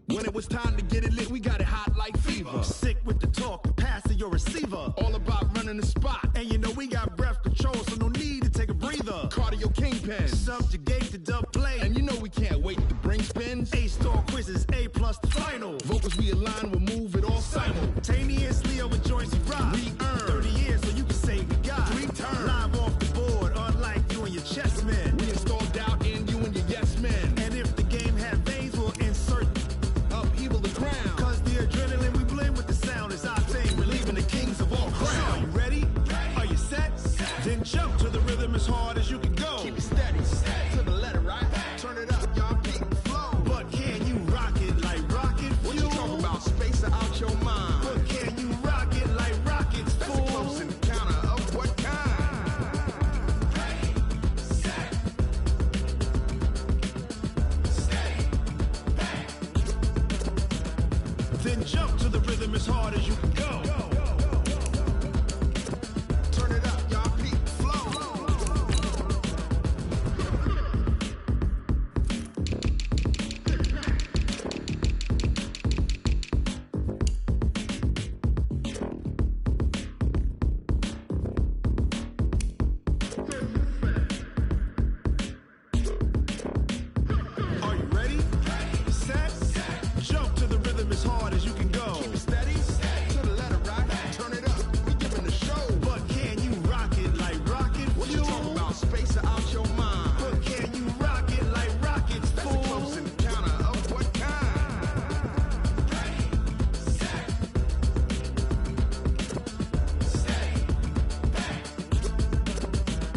When it was time to get it lit, we got it hot like fever. Sick with the talk, pass to your receiver. All about running the spot. And you know we got breath control, so no need to take a breather. Cardio kingpin. Subjugate the dub play. And you know we can't wait to bring spins. A-star quizzes, A+ the final. Vocals we align, we'll move it all simultaneously over joints we rock. We earn 30 years, so you can say we got 3 turns. Live off the board, unlike you and your chess men. We install doubt in you and your yes men. And if the game had veins, we'll insert upheaval the ground. Cause the adrenaline we blend with the sound is our thing. Relieving the kings of all crowns. Are you ready? Are you set? Then jump to the rhythm as hard as you can go. Keep it steady, to the letter right. Turn it up, y'all beat the flow. But can you rock it like rocket fuel? What you talking about? Space or out your mind? But can you rock it like rockets, That's fool? a close encounter of what kind? Then jump to the rhythm as hard as you can go. Turn it up, y'all beat the flow. Are you ready? Set, jump to the rhythm as hard as you can go. Keep it steady, to the letter right. Turn it up, we giving the show. But can you rock it like rocket What you fuel? talking about? Space or out your mind? But can you rock it like rockets, That's a fool? close encounter of what kind?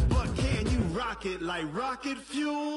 But can you rock it like rocket fuel?